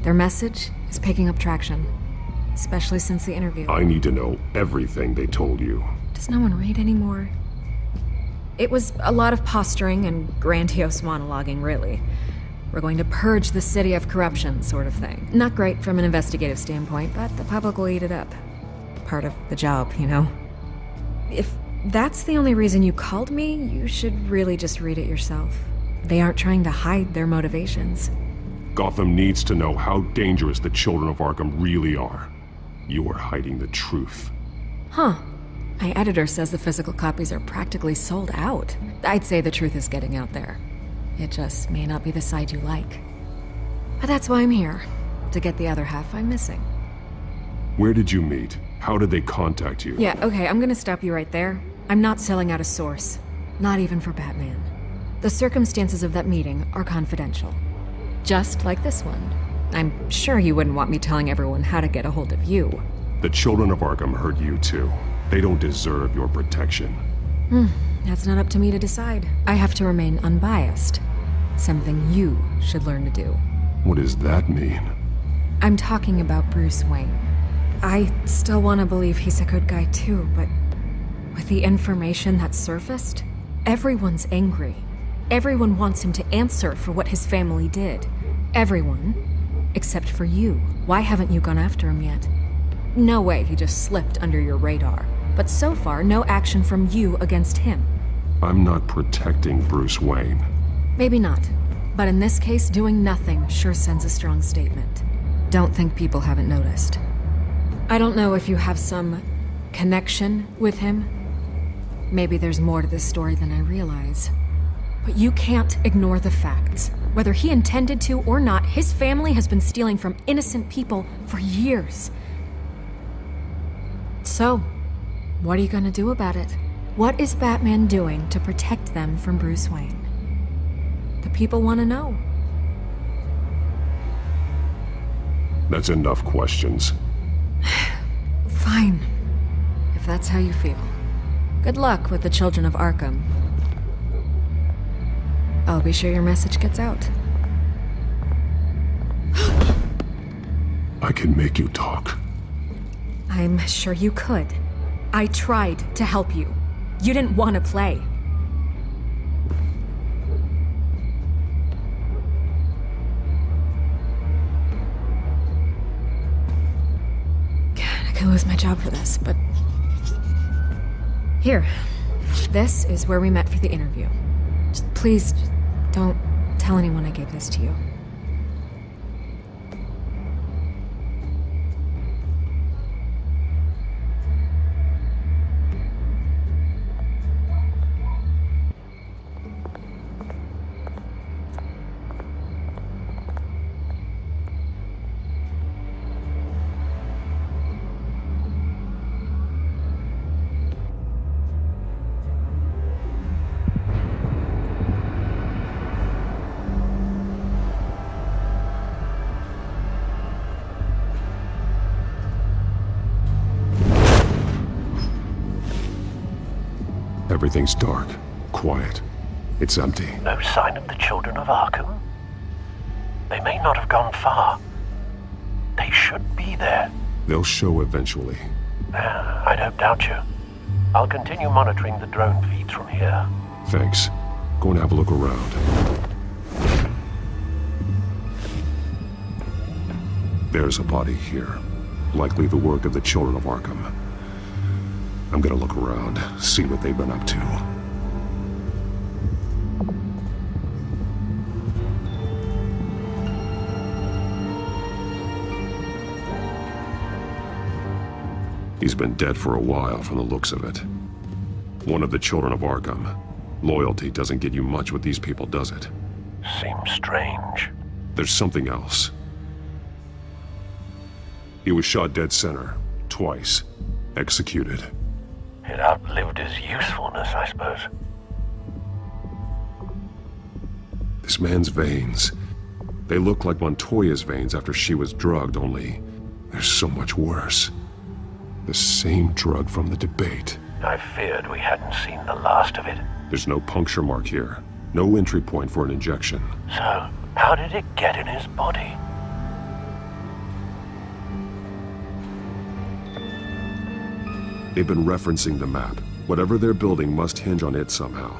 Their message is picking up traction, especially since the interview. I need to know everything they told you. Does no one read anymore? It was a lot of posturing and grandiose monologuing, really. We're going to purge the city of corruption, sort of thing. Not great from an investigative standpoint, but the public will eat it up. Part of the job, you know? If that's the only reason you called me, you should really just read it yourself. They aren't trying to hide their motivations. Gotham needs to know how dangerous the Children of Arkham really are. You are hiding the truth. Huh. My editor says the physical copies are practically sold out. I'd say the truth is getting out there. It just may not be the side you like. But that's why I'm here, to get the other half I'm missing. Where did you meet? How did they contact you? Yeah, okay, I'm gonna stop you right there. I'm not selling out a source. Not even for Batman. The circumstances of that meeting are confidential. Just like this one. I'm sure you wouldn't want me telling everyone how to get a hold of you. The children of Arkham heard you too. They don't deserve your protection. That's not up to me to decide. I have to remain unbiased. Something you should learn to do. What does that mean? I'm talking about Bruce Wayne. I still want to believe he's a good guy too, but with the information that surfaced, everyone's angry. Everyone wants him to answer for what his family did. Everyone, except for you. Why haven't you gone after him yet? No way he just slipped under your radar. But so far, no action from you against him. I'm not protecting Bruce Wayne. Maybe not. But in this case, doing nothing sure sends a strong statement. Don't think people haven't noticed. I don't know if you have some connection with him. Maybe there's more to this story than I realize. But you can't ignore the facts. Whether he intended to or not, his family has been stealing from innocent people for years. So, what are you gonna do about it? What is Batman doing to protect them from Bruce Wayne? The people want to know. That's enough questions. Fine. If that's how you feel. Good luck with the children of Arkham. I'll be sure your message gets out. I can make you talk. I'm sure you could. I tried to help you. You didn't want to play. God, I could lose my job for this, but... Here. This is where we met for the interview. Please, don't tell anyone I gave this to you. Everything's dark, quiet. It's empty. No sign of the children of Arkham? They may not have gone far. They should be there. They'll show eventually. I don't doubt you. I'll continue monitoring the drone feeds from here. Thanks. Go and have a look around. There's a body here. Likely the work of the children of Arkham. I'm gonna look around, see what they've been up to. He's been dead for a while from the looks of it. One of the children of Arkham. Loyalty doesn't get you much with these people, does it? Seems strange. There's something else. He was shot dead center, twice. Executed. It outlived his usefulness, I suppose. This man's veins. They look like Montoya's veins after she was drugged, only they're so much worse. The same drug from the debate. I feared we hadn't seen the last of it. There's no puncture mark here. No entry point for an injection. So, how did it get in his body? They've been referencing the map. Whatever they're building must hinge on it somehow.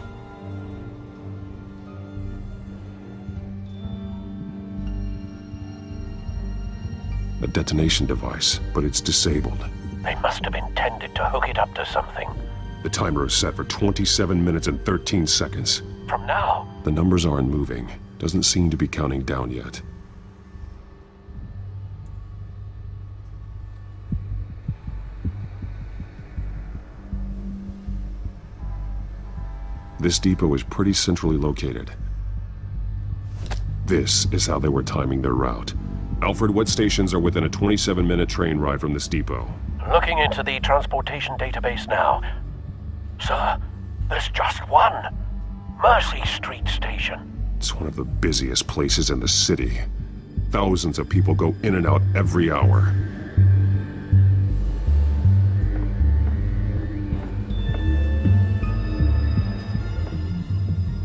A detonation device, but it's disabled. They must have intended to hook it up to something. The timer is set for 27 minutes and 13 seconds. From now? The numbers aren't moving. Doesn't seem to be counting down yet. This depot is pretty centrally located. This is how they were timing their route. Alfred, what stations are within a 27-minute train ride from this depot? Looking into the transportation database now. Sir, there's just one. Mercy Street Station. It's one of the busiest places in the city. Thousands of people go in and out every hour.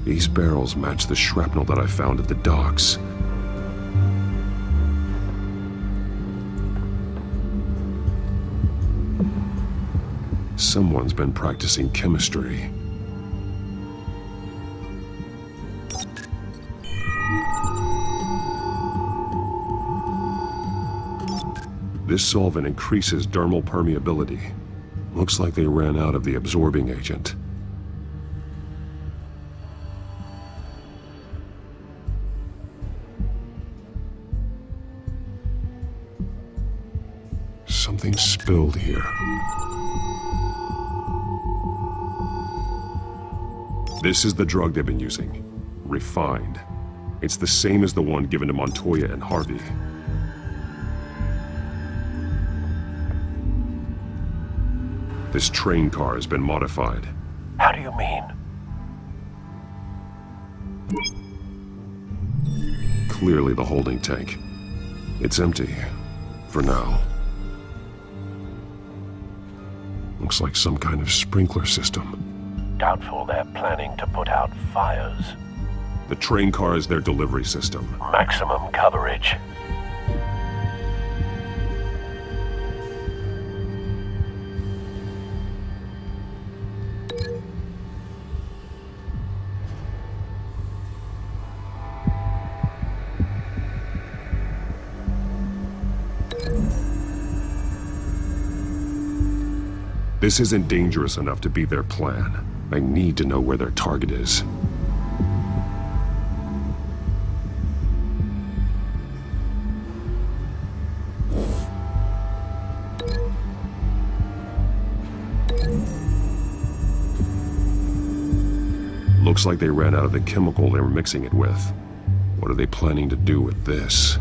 These barrels match the shrapnel that I found at the docks. Someone's been practicing chemistry. This solvent increases dermal permeability. Looks like they ran out of the absorbing agent. Something spilled here. This is the drug they've been using. Refined. It's the same as the one given to Montoya and Harvey. This train car has been modified. How do you mean? Clearly the holding tank. It's empty. For now. Looks like some kind of sprinkler system. Doubtful they're planning to put out fires. The train car is their delivery system. Maximum coverage. This isn't dangerous enough to be their plan. I need to know where their target is. Looks like they ran out of the chemical they were mixing it with. What are they planning to do with this?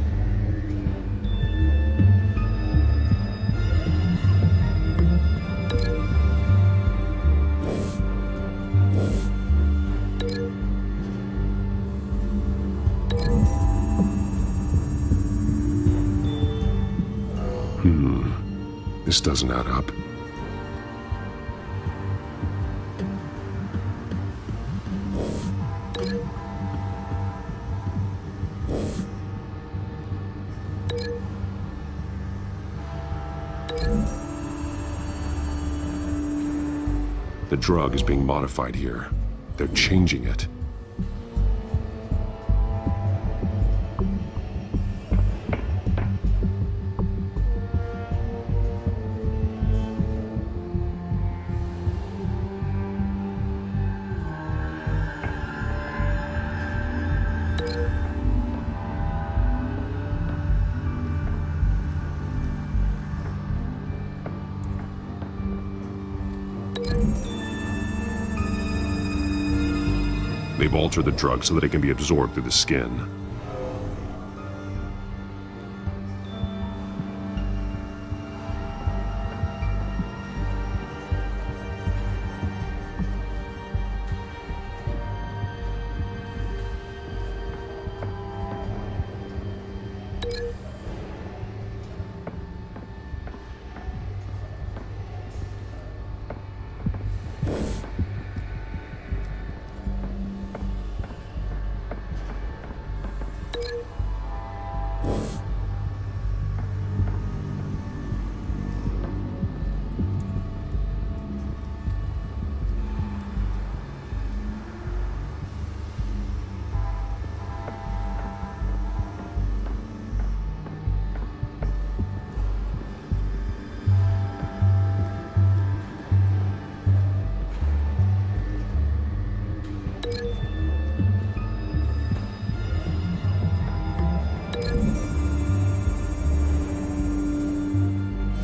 This doesn't add up. The drug is being modified here. They're changing it. They've altered the drug so that it can be absorbed through the skin.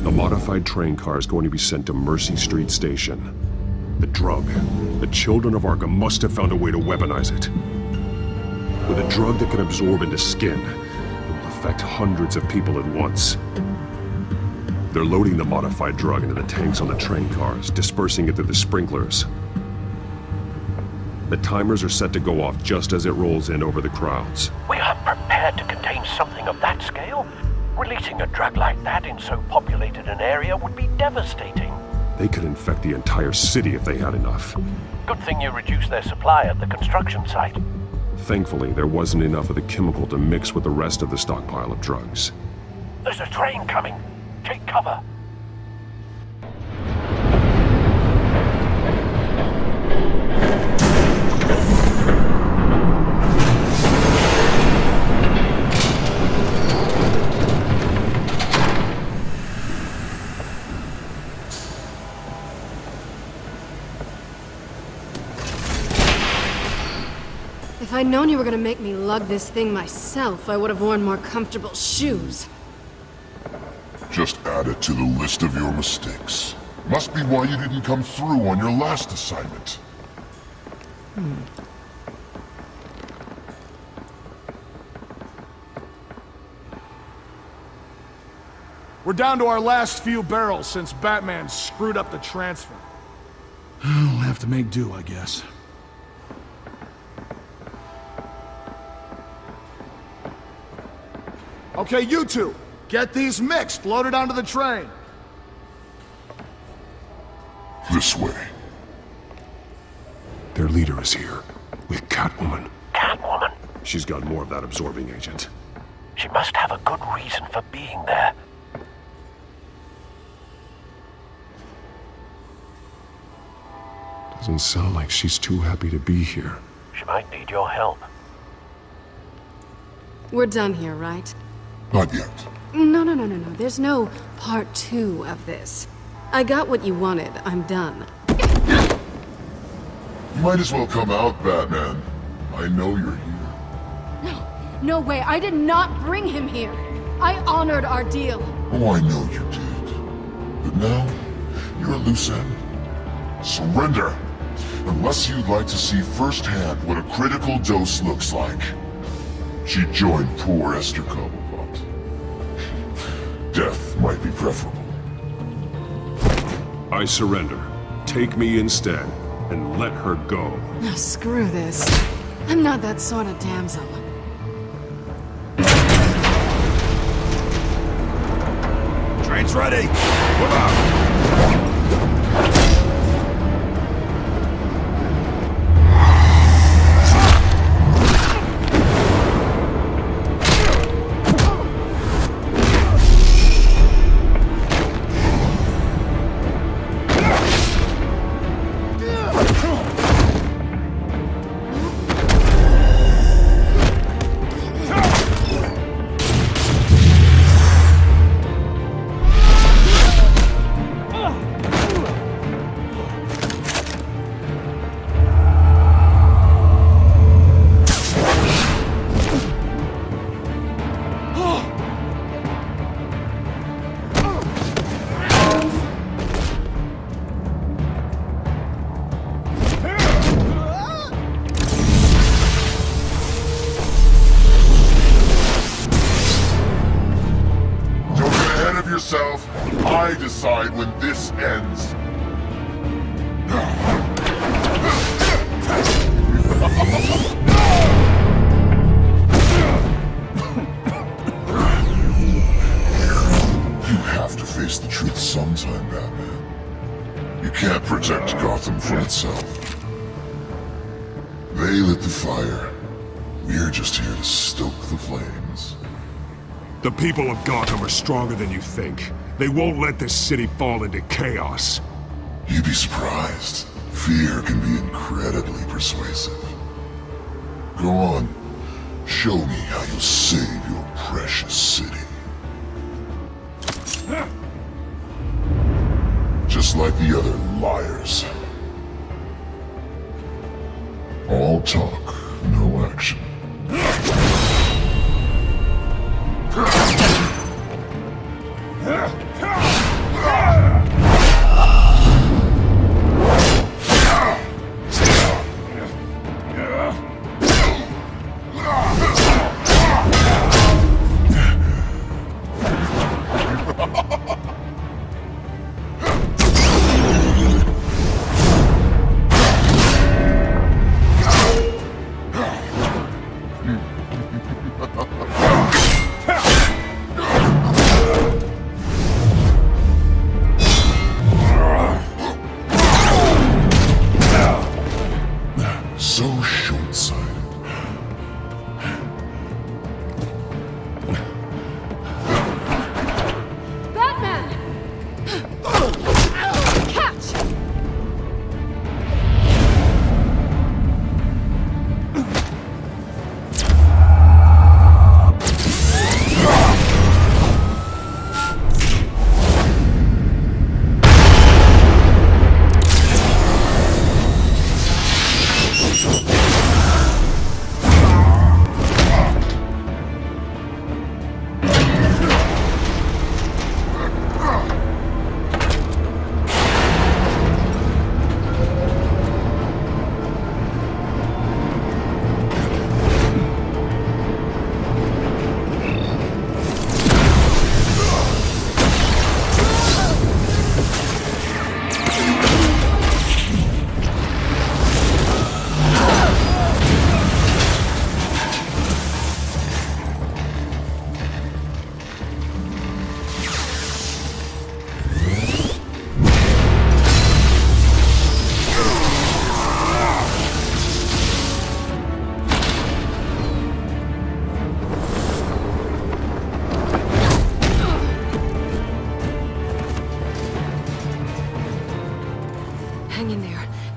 The modified train car is going to be sent to Mercy Street Station. The drug. The children of Arkham must have found a way to weaponize it. With a drug that can absorb into skin, it will affect hundreds of people at once. They're loading the modified drug into the tanks on the train cars, dispersing it through the sprinklers. The timers are set to go off just as it rolls in over the crowds. We are prepared. prepared to contain something of that scale? Releasing a drug like that in so populated an area would be devastating. They could infect the entire city if they had enough. Good thing you reduced their supply at the construction site. Thankfully, there wasn't enough of the chemical to mix with the rest of the stockpile of drugs. There's a train coming. Take cover. If I'd known you were gonna make me lug this thing myself, I would have worn more comfortable shoes. Just add it to the list of your mistakes. Must be why you didn't come through on your last assignment. We're down to our last few barrels since Batman screwed up the transfer. We'll have to make do, I guess. Okay, you two, get these mixed, loaded onto the train. This way. Their leader is here, with Catwoman. Catwoman? She's got more of that absorbing agent. She must have a good reason for being there. Doesn't sound like she's too happy to be here. She might need your help. We're done here, right? Not yet. No. There's no part 2 of this. I got what you wanted. I'm done. You might as well come out, Batman. I know you're here. No way. I did not bring him here. I honored our deal. Oh, I know you did. But now, you're a loose end. Surrender! Unless you'd like to see firsthand what a critical dose looks like. She joined poor Esther Cobblepot. Death might be preferable. I surrender. Take me instead, and let her go. No, screw this. I'm not that sort of damsel. Train's ready! Move out! Yourself. I decide when this ends. You have to face the truth sometime, Batman. You can't protect Gotham from itself. They lit the fire. We're just here to stoke the flames. The people of Gotham are stronger than you think. They won't let this city fall into chaos. You'd be surprised. Fear can be incredibly persuasive. Go on. Show me how you'll save your precious city. Just like the other liars. All talk, no action.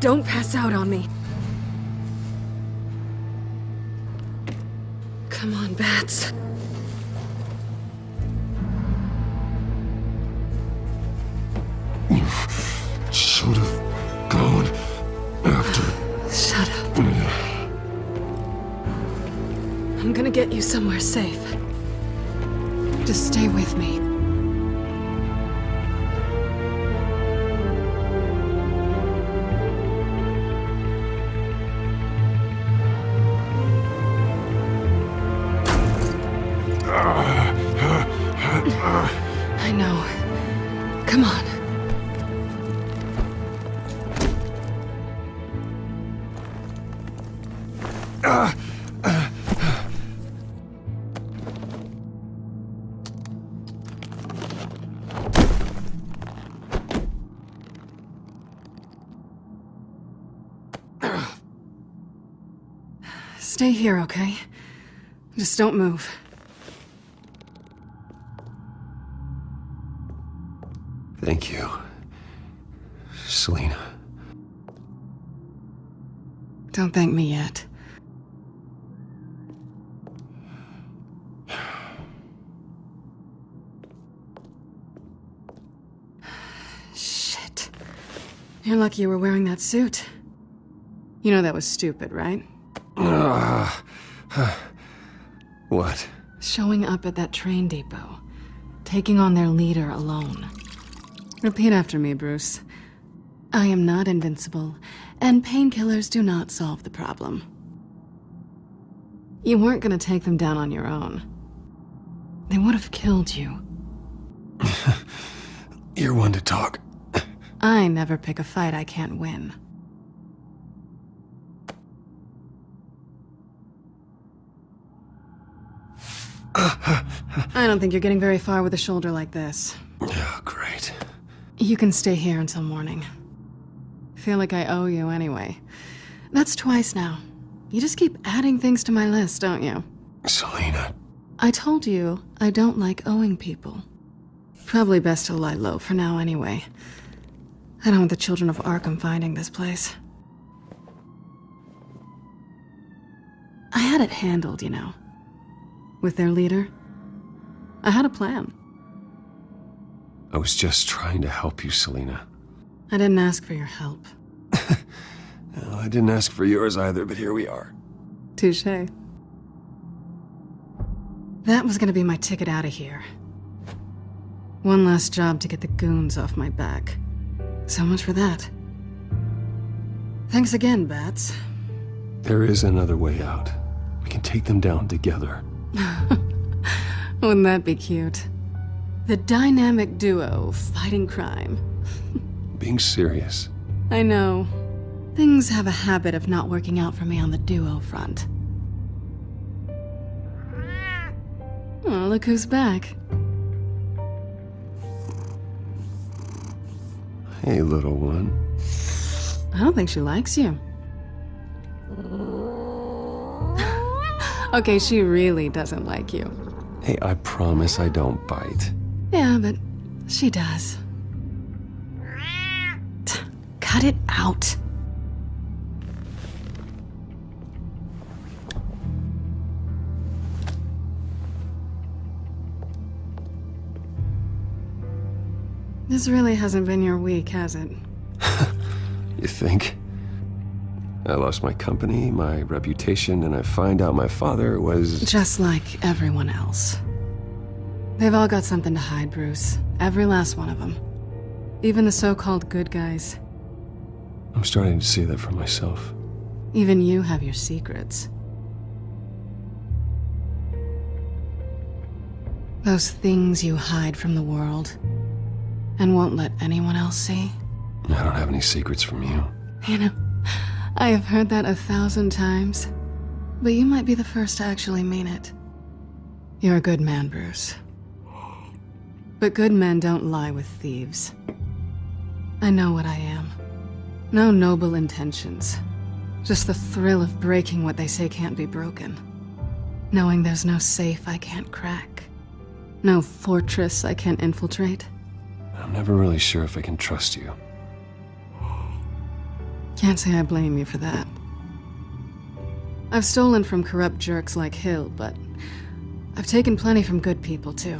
Don't pass out on me. Come on, Bats. You should have gone after. Shut up. I'm gonna get you somewhere safe. Just stay with me. I know. Come on. Stay here, okay? Just don't move. Thank you, Selina. Don't thank me yet. Shit. You're lucky you were wearing that suit. You know that was stupid, right? What? Showing up at that train depot. Taking on their leader alone. Repeat after me, Bruce. I am not invincible, and painkillers do not solve the problem. You weren't gonna take them down on your own. They would have killed you. You're one to talk. I never pick a fight I can't win. I don't think you're getting very far with a shoulder like this. Oh, great. You can stay here until morning. Feel like I owe you anyway. That's twice now. You just keep adding things to my list, don't you? Selina. I told you I don't like owing people. Probably best to lie low for now anyway. I don't want the children of Arkham finding this place. I had it handled, you know. With their leader. I had a plan. I was just trying to help you, Selina. I didn't ask for your help. Well, I didn't ask for yours either, but here we are. Touché. That was gonna be my ticket out of here. One last job to get the goons off my back. So much for that. Thanks again, Bats. There is another way out. We can take them down together. Wouldn't that be cute? The dynamic duo fighting crime. Being serious. I know. Things have a habit of not working out for me on the duo front. Oh, look who's back. Hey, little one. I don't think she likes you. Okay, she really doesn't like you. Hey, I promise I don't bite. Yeah, but she does. Cut it out. This really hasn't been your week, has it? You think? I lost my company, my reputation, and I find out my father was... Just like everyone else. They've all got something to hide, Bruce. Every last one of them. Even the so-called good guys. I'm starting to see that for myself. Even you have your secrets. Those things you hide from the world and won't let anyone else see. I don't have any secrets from you. You know, I have heard that 1,000 times, but you might be the first to actually mean it. You're a good man, Bruce. But good men don't lie with thieves. I know what I am. No noble intentions. Just the thrill of breaking what they say can't be broken. Knowing there's no safe I can't crack. No fortress I can't infiltrate. I'm never really sure if I can trust you. Can't say I blame you for that. I've stolen from corrupt jerks like Hill, but I've taken plenty from good people, too.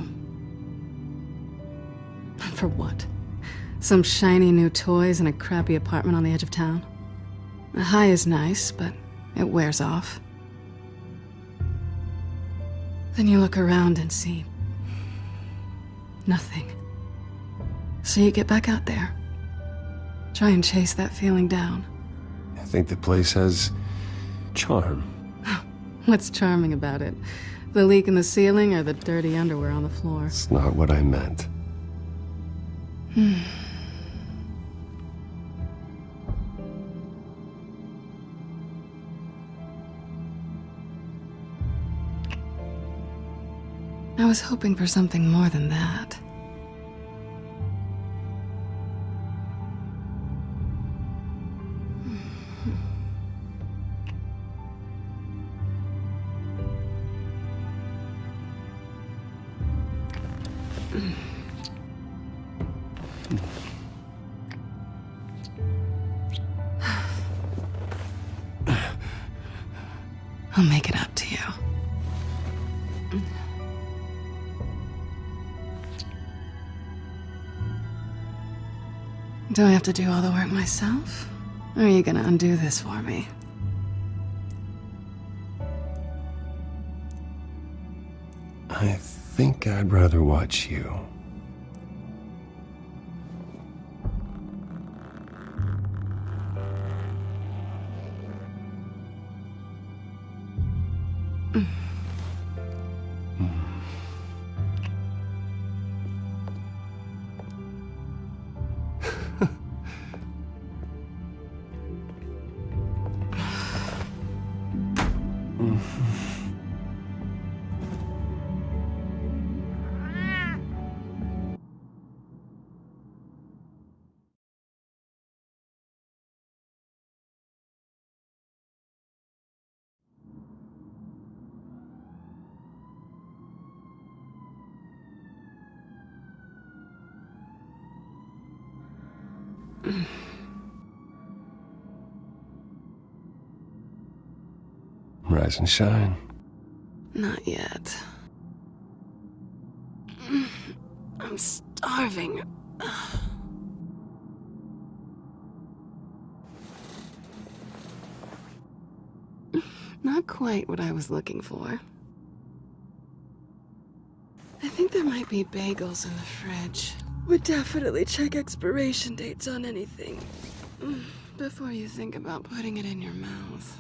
And for what? Some shiny new toys and a crappy apartment on the edge of town? The high is nice, but it wears off. Then you look around and see nothing. So you get back out there. Try and chase that feeling down. I think the place has charm. What's charming about it? The leak in the ceiling or the dirty underwear on the floor? It's not what I meant. I was hoping for something more than that. I'll make it up to you. Do I have to do all the work myself? Or are you gonna undo this for me? I think I'd rather watch you. Rise and shine. Not yet. I'm starving. Not quite what I was looking for. I think there might be bagels in the fridge. Would definitely check expiration dates on anything before you think about putting it in your mouth.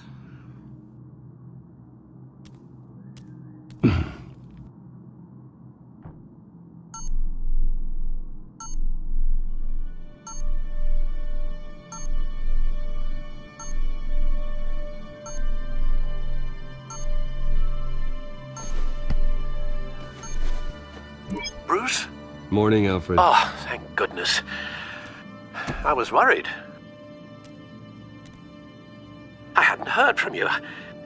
Bruce? Morning, Alfred. Oh, thank goodness. I was worried. I hadn't heard from you.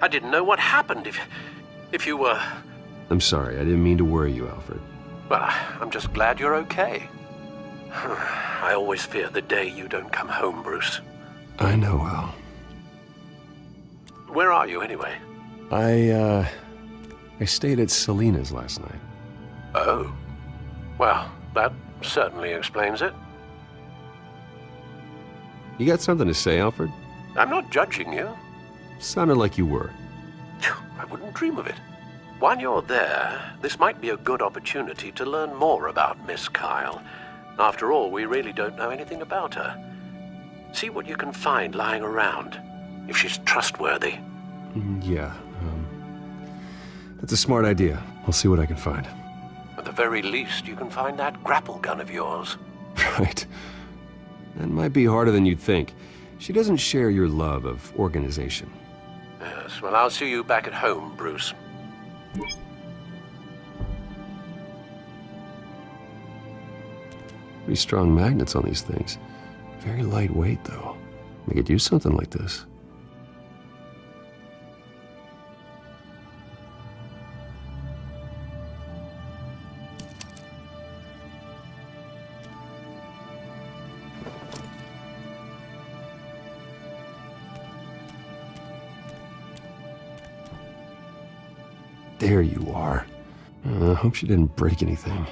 I didn't know what happened if you were... I'm sorry, I didn't mean to worry you, Alfred. Well, I'm just glad you're okay. I always fear the day you don't come home, Bruce. I know, Al. Where are you, anyway? I stayed at Selena's last night. Oh. Well, that certainly explains it. You got something to say, Alfred? I'm not judging you. Sounded like you were. I wouldn't dream of it. While you're there, this might be a good opportunity to learn more about Miss Kyle. After all, we really don't know anything about her. See what you can find lying around, if she's trustworthy. Yeah, that's a smart idea. I'll see what I can find. At the very least, you can find that grapple gun of yours. Right. That might be harder than you'd think. She doesn't share your love of organization. Yes, well, I'll see you back at home, Bruce. Pretty strong magnets on these things. Very lightweight, though. I could use something like this. There you are. I hope she didn't break anything.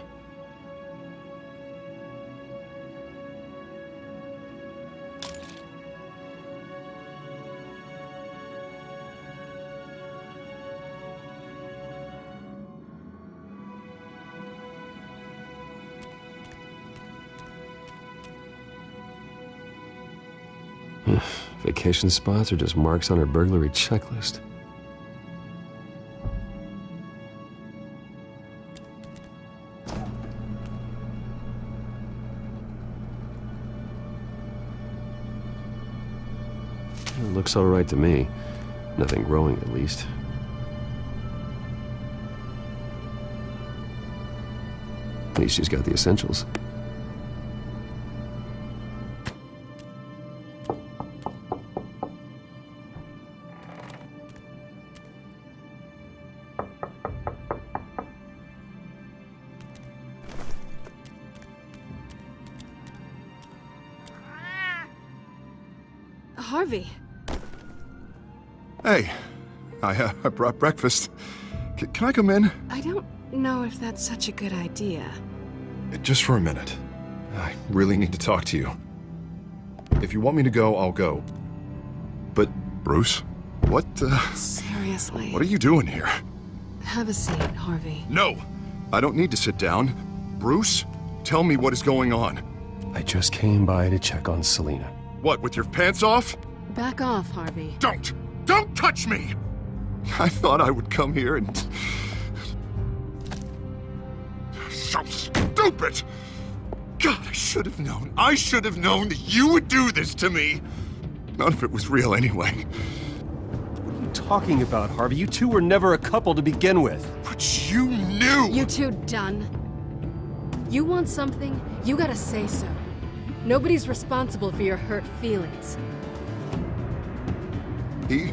Vacation spots are just marks on her burglary checklist. It looks all right to me. Nothing growing, at least. At least she's got the essentials. Harvey. Hey, I brought breakfast. Can I come in? I don't know if that's such a good idea. Just for a minute. I really need to talk to you. If you want me to go, I'll go. But, Bruce, what, Seriously. What are you doing here? Have a seat, Harvey. No! I don't need to sit down. Bruce, tell me what is going on. I just came by to check on Selina. What, with your pants off? Back off, Harvey. Don't! Don't touch me! I thought I would come here and... So stupid! God, I should have known. I should have known that you would do this to me! None of it was real anyway. What are you talking about, Harvey? You two were never a couple to begin with. But you knew! You two done. You want something, you gotta say so. Nobody's responsible for your hurt feelings. He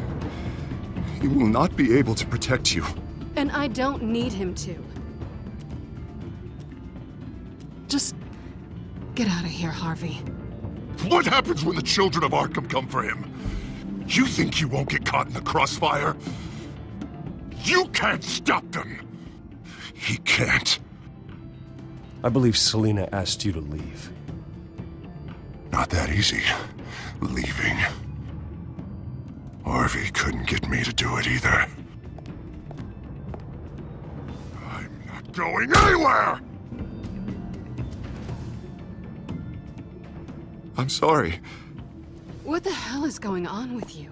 will not be able to protect you. And I don't need him to. Just get out of here, Harvey. What happens when the children of Arkham come for him? You think you won't get caught in the crossfire? You can't stop them! He can't. I believe Selina asked you to leave. Not that easy. Leaving. Harvey couldn't get me to do it either. I'm not going anywhere! I'm sorry. What the hell is going on with you?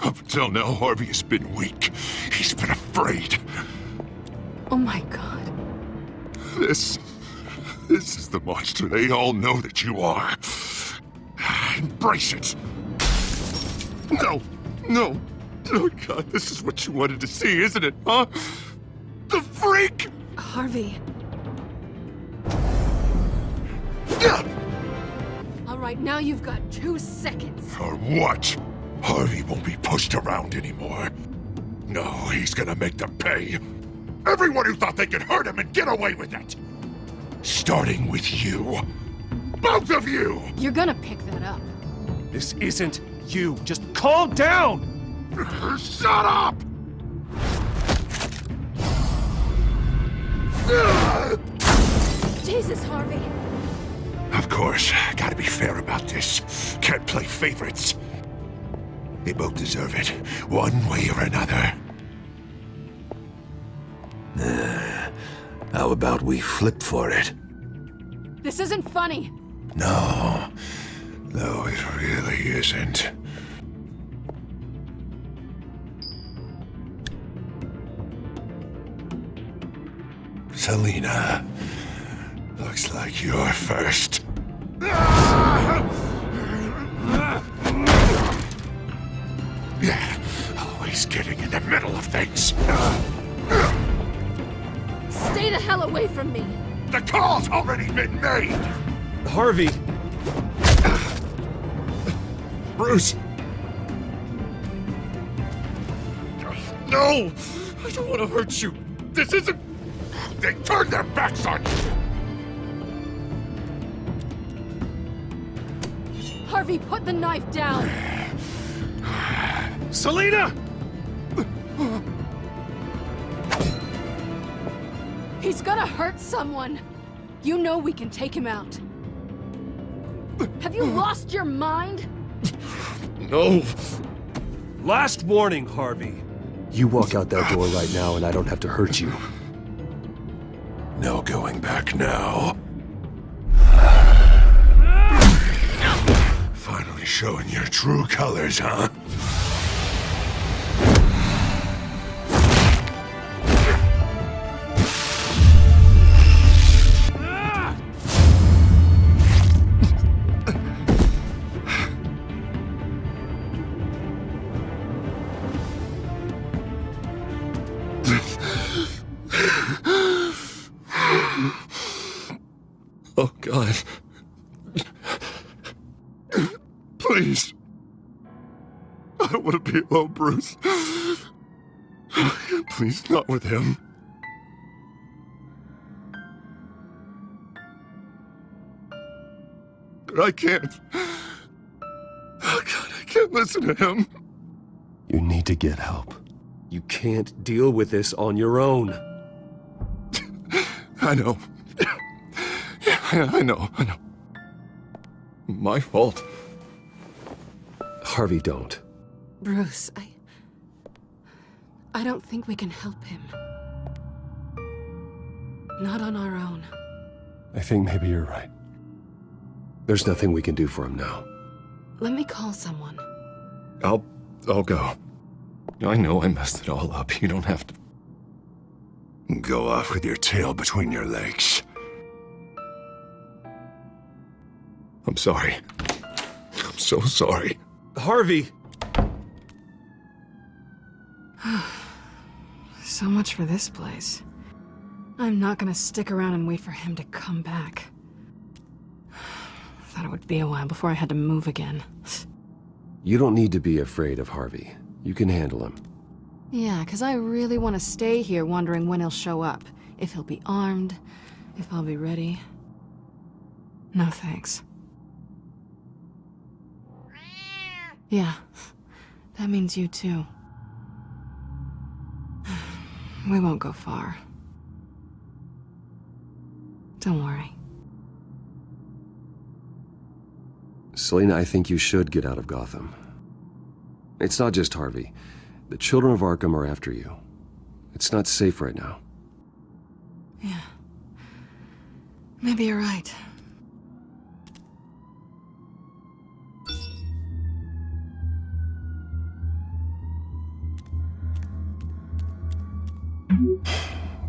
Up until now, Harvey has been weak. He's been afraid. Oh my god. This is the monster they all know that you are. Embrace it. No. Oh God, this is what you wanted to see, isn't it, huh? The freak! Harvey. All right, now you've got 2 seconds. For what? Harvey won't be pushed around anymore. No, he's gonna make them pay. Everyone who thought they could hurt him and get away with it. Starting with you. Both of you! You're gonna pick that up. This isn't you. Just calm down! Shut up! Jesus, Harvey. Of course, gotta be fair about this. Can't play favorites. They both deserve it, one way or another. How about we flip for it? This isn't funny. No, it really isn't. Selina, looks like you're first. Yeah, always getting in the middle of things. Stay the hell away from me. The call's already been made! Harvey! Bruce! No! I don't want to hurt you! This isn't... They turned their backs on you! Harvey, put the knife down! Selina! He's gonna hurt someone. You know we can take him out. Have you lost your mind? No. Last warning, Harvey. You walk out that door right now and I don't have to hurt you. No going back now. Finally showing your true colors, huh? Oh, God. Please. I don't want to be alone, Bruce. Please, not with him. But I can't. Oh, God, I can't listen to him. You need to get help. You can't deal with this on your own. I know. I know. My fault. Harvey, don't. Bruce, I don't think we can help him. Not on our own. I think maybe you're right. There's nothing we can do for him now. Let me call someone. I'll go. I know I messed it all up. You don't have to. Go off with your tail between your legs. I'm sorry. I'm so sorry. Harvey! So much for this place. I'm not gonna stick around and wait for him to come back. Thought it would be a while before I had to move again. You don't need to be afraid of Harvey. You can handle him. Yeah, 'cause I really want to stay here wondering when he'll show up. If he'll be armed, if I'll be ready. No thanks. Yeah, that means you too. We won't go far. Don't worry. Selena, I think you should get out of Gotham. It's not just Harvey. The children of Arkham are after you. It's not safe right now. Yeah. Maybe you're right.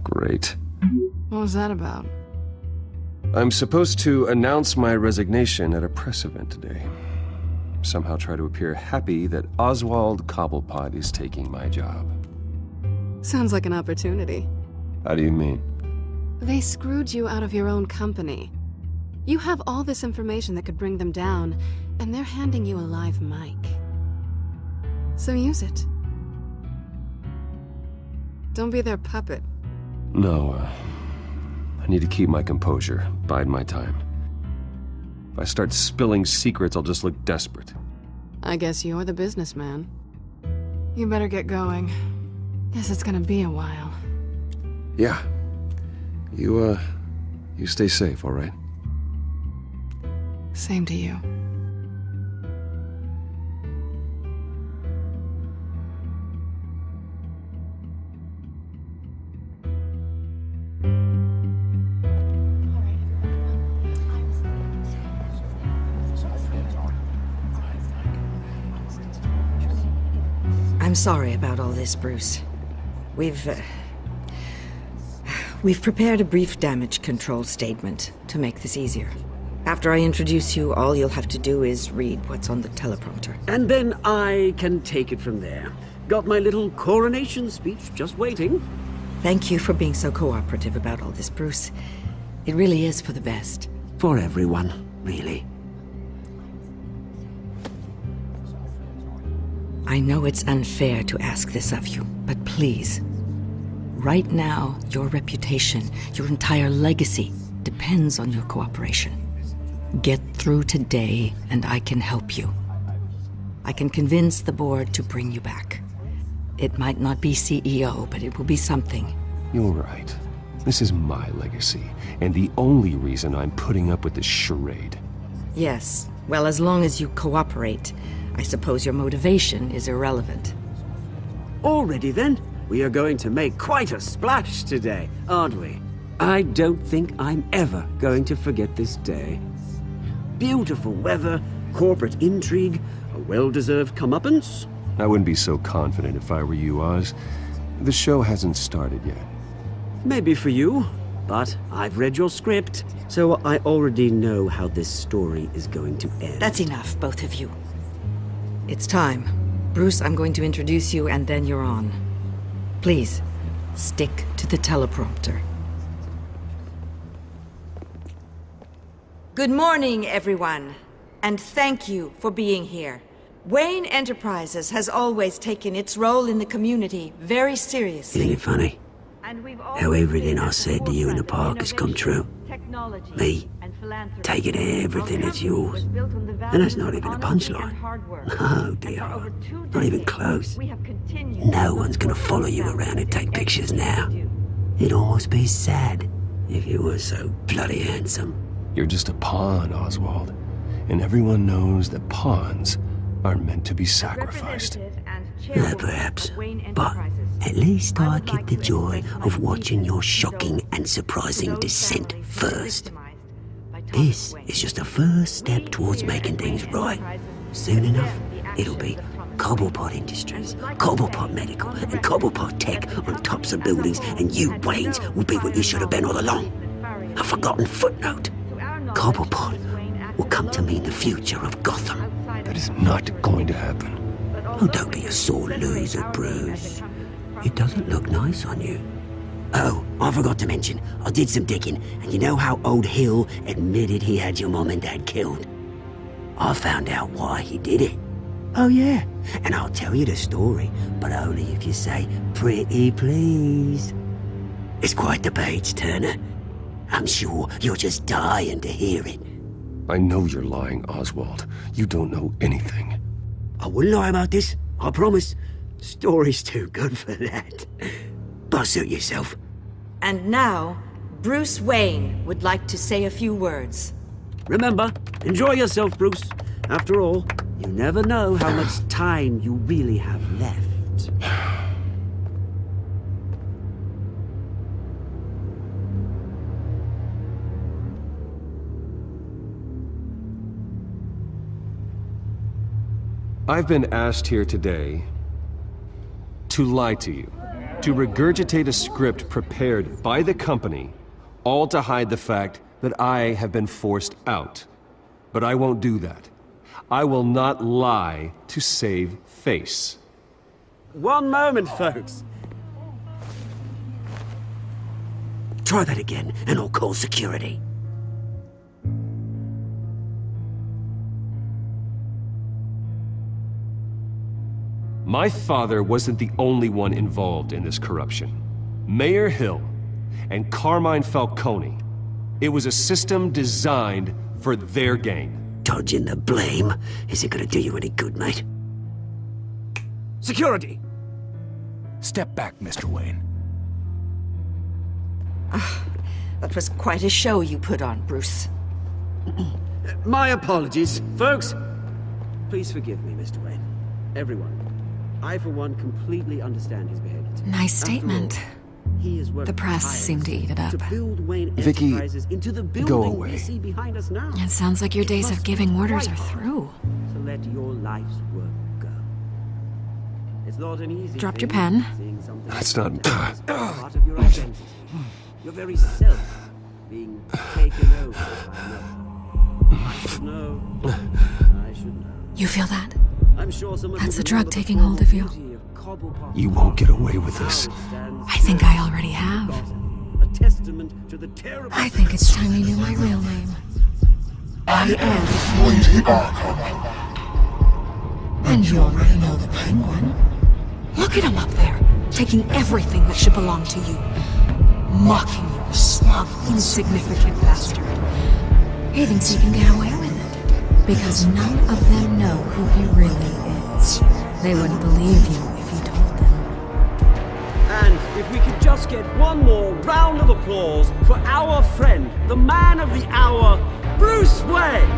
Great. What was that about? I'm supposed to announce my resignation at a press event today. Somehow try to appear happy that Oswald Cobblepot is taking my job. Sounds like an opportunity. How do you mean? They screwed you out of your own company. You have all this information that could bring them down, and they're handing you a live mic. So use it. Don't be their puppet. No, I need to keep my composure, bide my time. If I start spilling secrets, I'll just look desperate. I guess you're the businessman. You better get going. Guess it's gonna be a while. Yeah. You stay safe, all right? Same to you. I'm sorry about all this, Bruce. We've prepared a brief damage control statement to make this easier. After I introduce you, all you'll have to do is read what's on the teleprompter. And then I can take it from there. Got my little coronation speech just waiting. Thank you for being so cooperative about all this, Bruce. It really is for the best. For everyone, really. I know it's unfair to ask this of you, but please. Right now, your reputation, your entire legacy, depends on your cooperation. Get through today, and I can help you. I can convince the board to bring you back. It might not be CEO, but it will be something. You're right. This is my legacy, and the only reason I'm putting up with this charade. Yes. Well, as long as you cooperate, I suppose your motivation is irrelevant. Already then, we are going to make quite a splash today, aren't we? I don't think I'm ever going to forget this day. Beautiful weather, corporate intrigue, a well-deserved comeuppance. I wouldn't be so confident if I were you, Oz. The show hasn't started yet. Maybe for you, but I've read your script, so I already know how this story is going to end. That's enough, both of you. It's time. Bruce, I'm going to introduce you, and then you're on. Please, stick to the teleprompter. Good morning, everyone, and thank you for being here. Wayne Enterprises has always taken its role in the community very seriously. Isn't it funny? How everything I said to you in the park has come true. Me, taking everything that's yours. And that's not even a punchline. Oh dear, not even close. No one's gonna follow you around and take pictures now. It'd almost be sad if you were so bloody handsome. You're just a pawn, Oswald. And everyone knows that pawns are meant to be sacrificed. Perhaps, but at least I get the joy of watching your shocking and surprising descent first. This is just a first step towards making things right. Soon enough, it'll be Cobblepot Industries, Cobblepot Medical, and Cobblepot Tech on tops of buildings, and you, Waynes, will be what you should have been all along. A forgotten footnote. Cobblepot will come to mean the future of Gotham. That is not going to happen. Oh, don't be a sore loser, Bruce. It doesn't look nice on you. Oh, I forgot to mention, I did some digging, and you know how old Hill admitted he had your mom and dad killed? I found out why he did it. Oh yeah, and I'll tell you the story, but only if you say, pretty please. It's quite the page, Turner. I'm sure you're just dying to hear it. I know you're lying, Oswald. You don't know anything. I wouldn't lie about this, I promise. Story's too good for that. But suit yourself. And now, Bruce Wayne would like to say a few words. Remember, enjoy yourself, Bruce. After all, you never know how much time you really have left. I've been asked here today to lie to you, to regurgitate a script prepared by the company, all to hide the fact that I have been forced out. But I won't do that. I will not lie to save face. One moment, folks. Try that again, and I'll call security. My father wasn't the only one involved in this corruption. Mayor Hill and Carmine Falcone. It was a system designed for their gain. Dodging the blame isn't gonna do you any good, mate. Security! Step back, Mr. Wayne. That was quite a show you put on, Bruce. My apologies, folks. Please forgive me, Mr. Wayne. Everyone. I, for one, completely understand his behavior. Nice statement. The press seemed to eat it up. Vicky, go away. It sounds like your days of giving orders are through. To let your life's work go. It's not an easy Dropped your pen. That's not... part of your identity. Your very self being taken over by another. I should know. I should know. You feel that? I'm sure that's the drug taking hold of you. You won't get away with this. I think I already have. I think it's time you knew my real name. I am... And you already know the Penguin. Look at him up there, taking everything that should belong to you. Mocking you, a smug, insignificant bastard. He thinks he can get away with it, because none of them know who he really is. They wouldn't believe you if you told them. And if we could just get one more round of applause for our friend, the man of the hour, Bruce Wayne!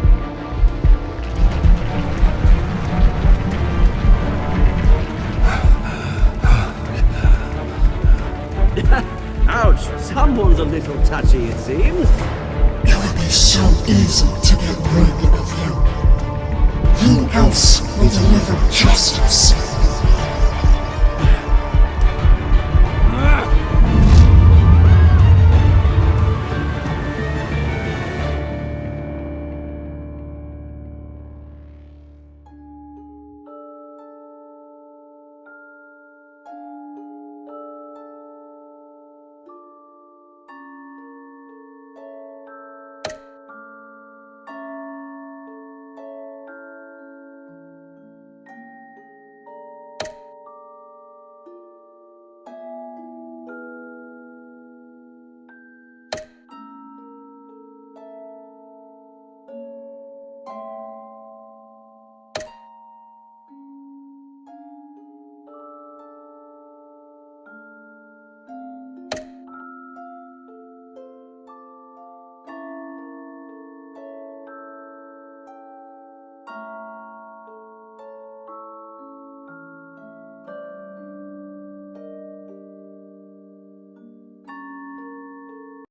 Ouch, someone's a little touchy, it seems. It would be so easy to get rid of him. Who else will deliver justice?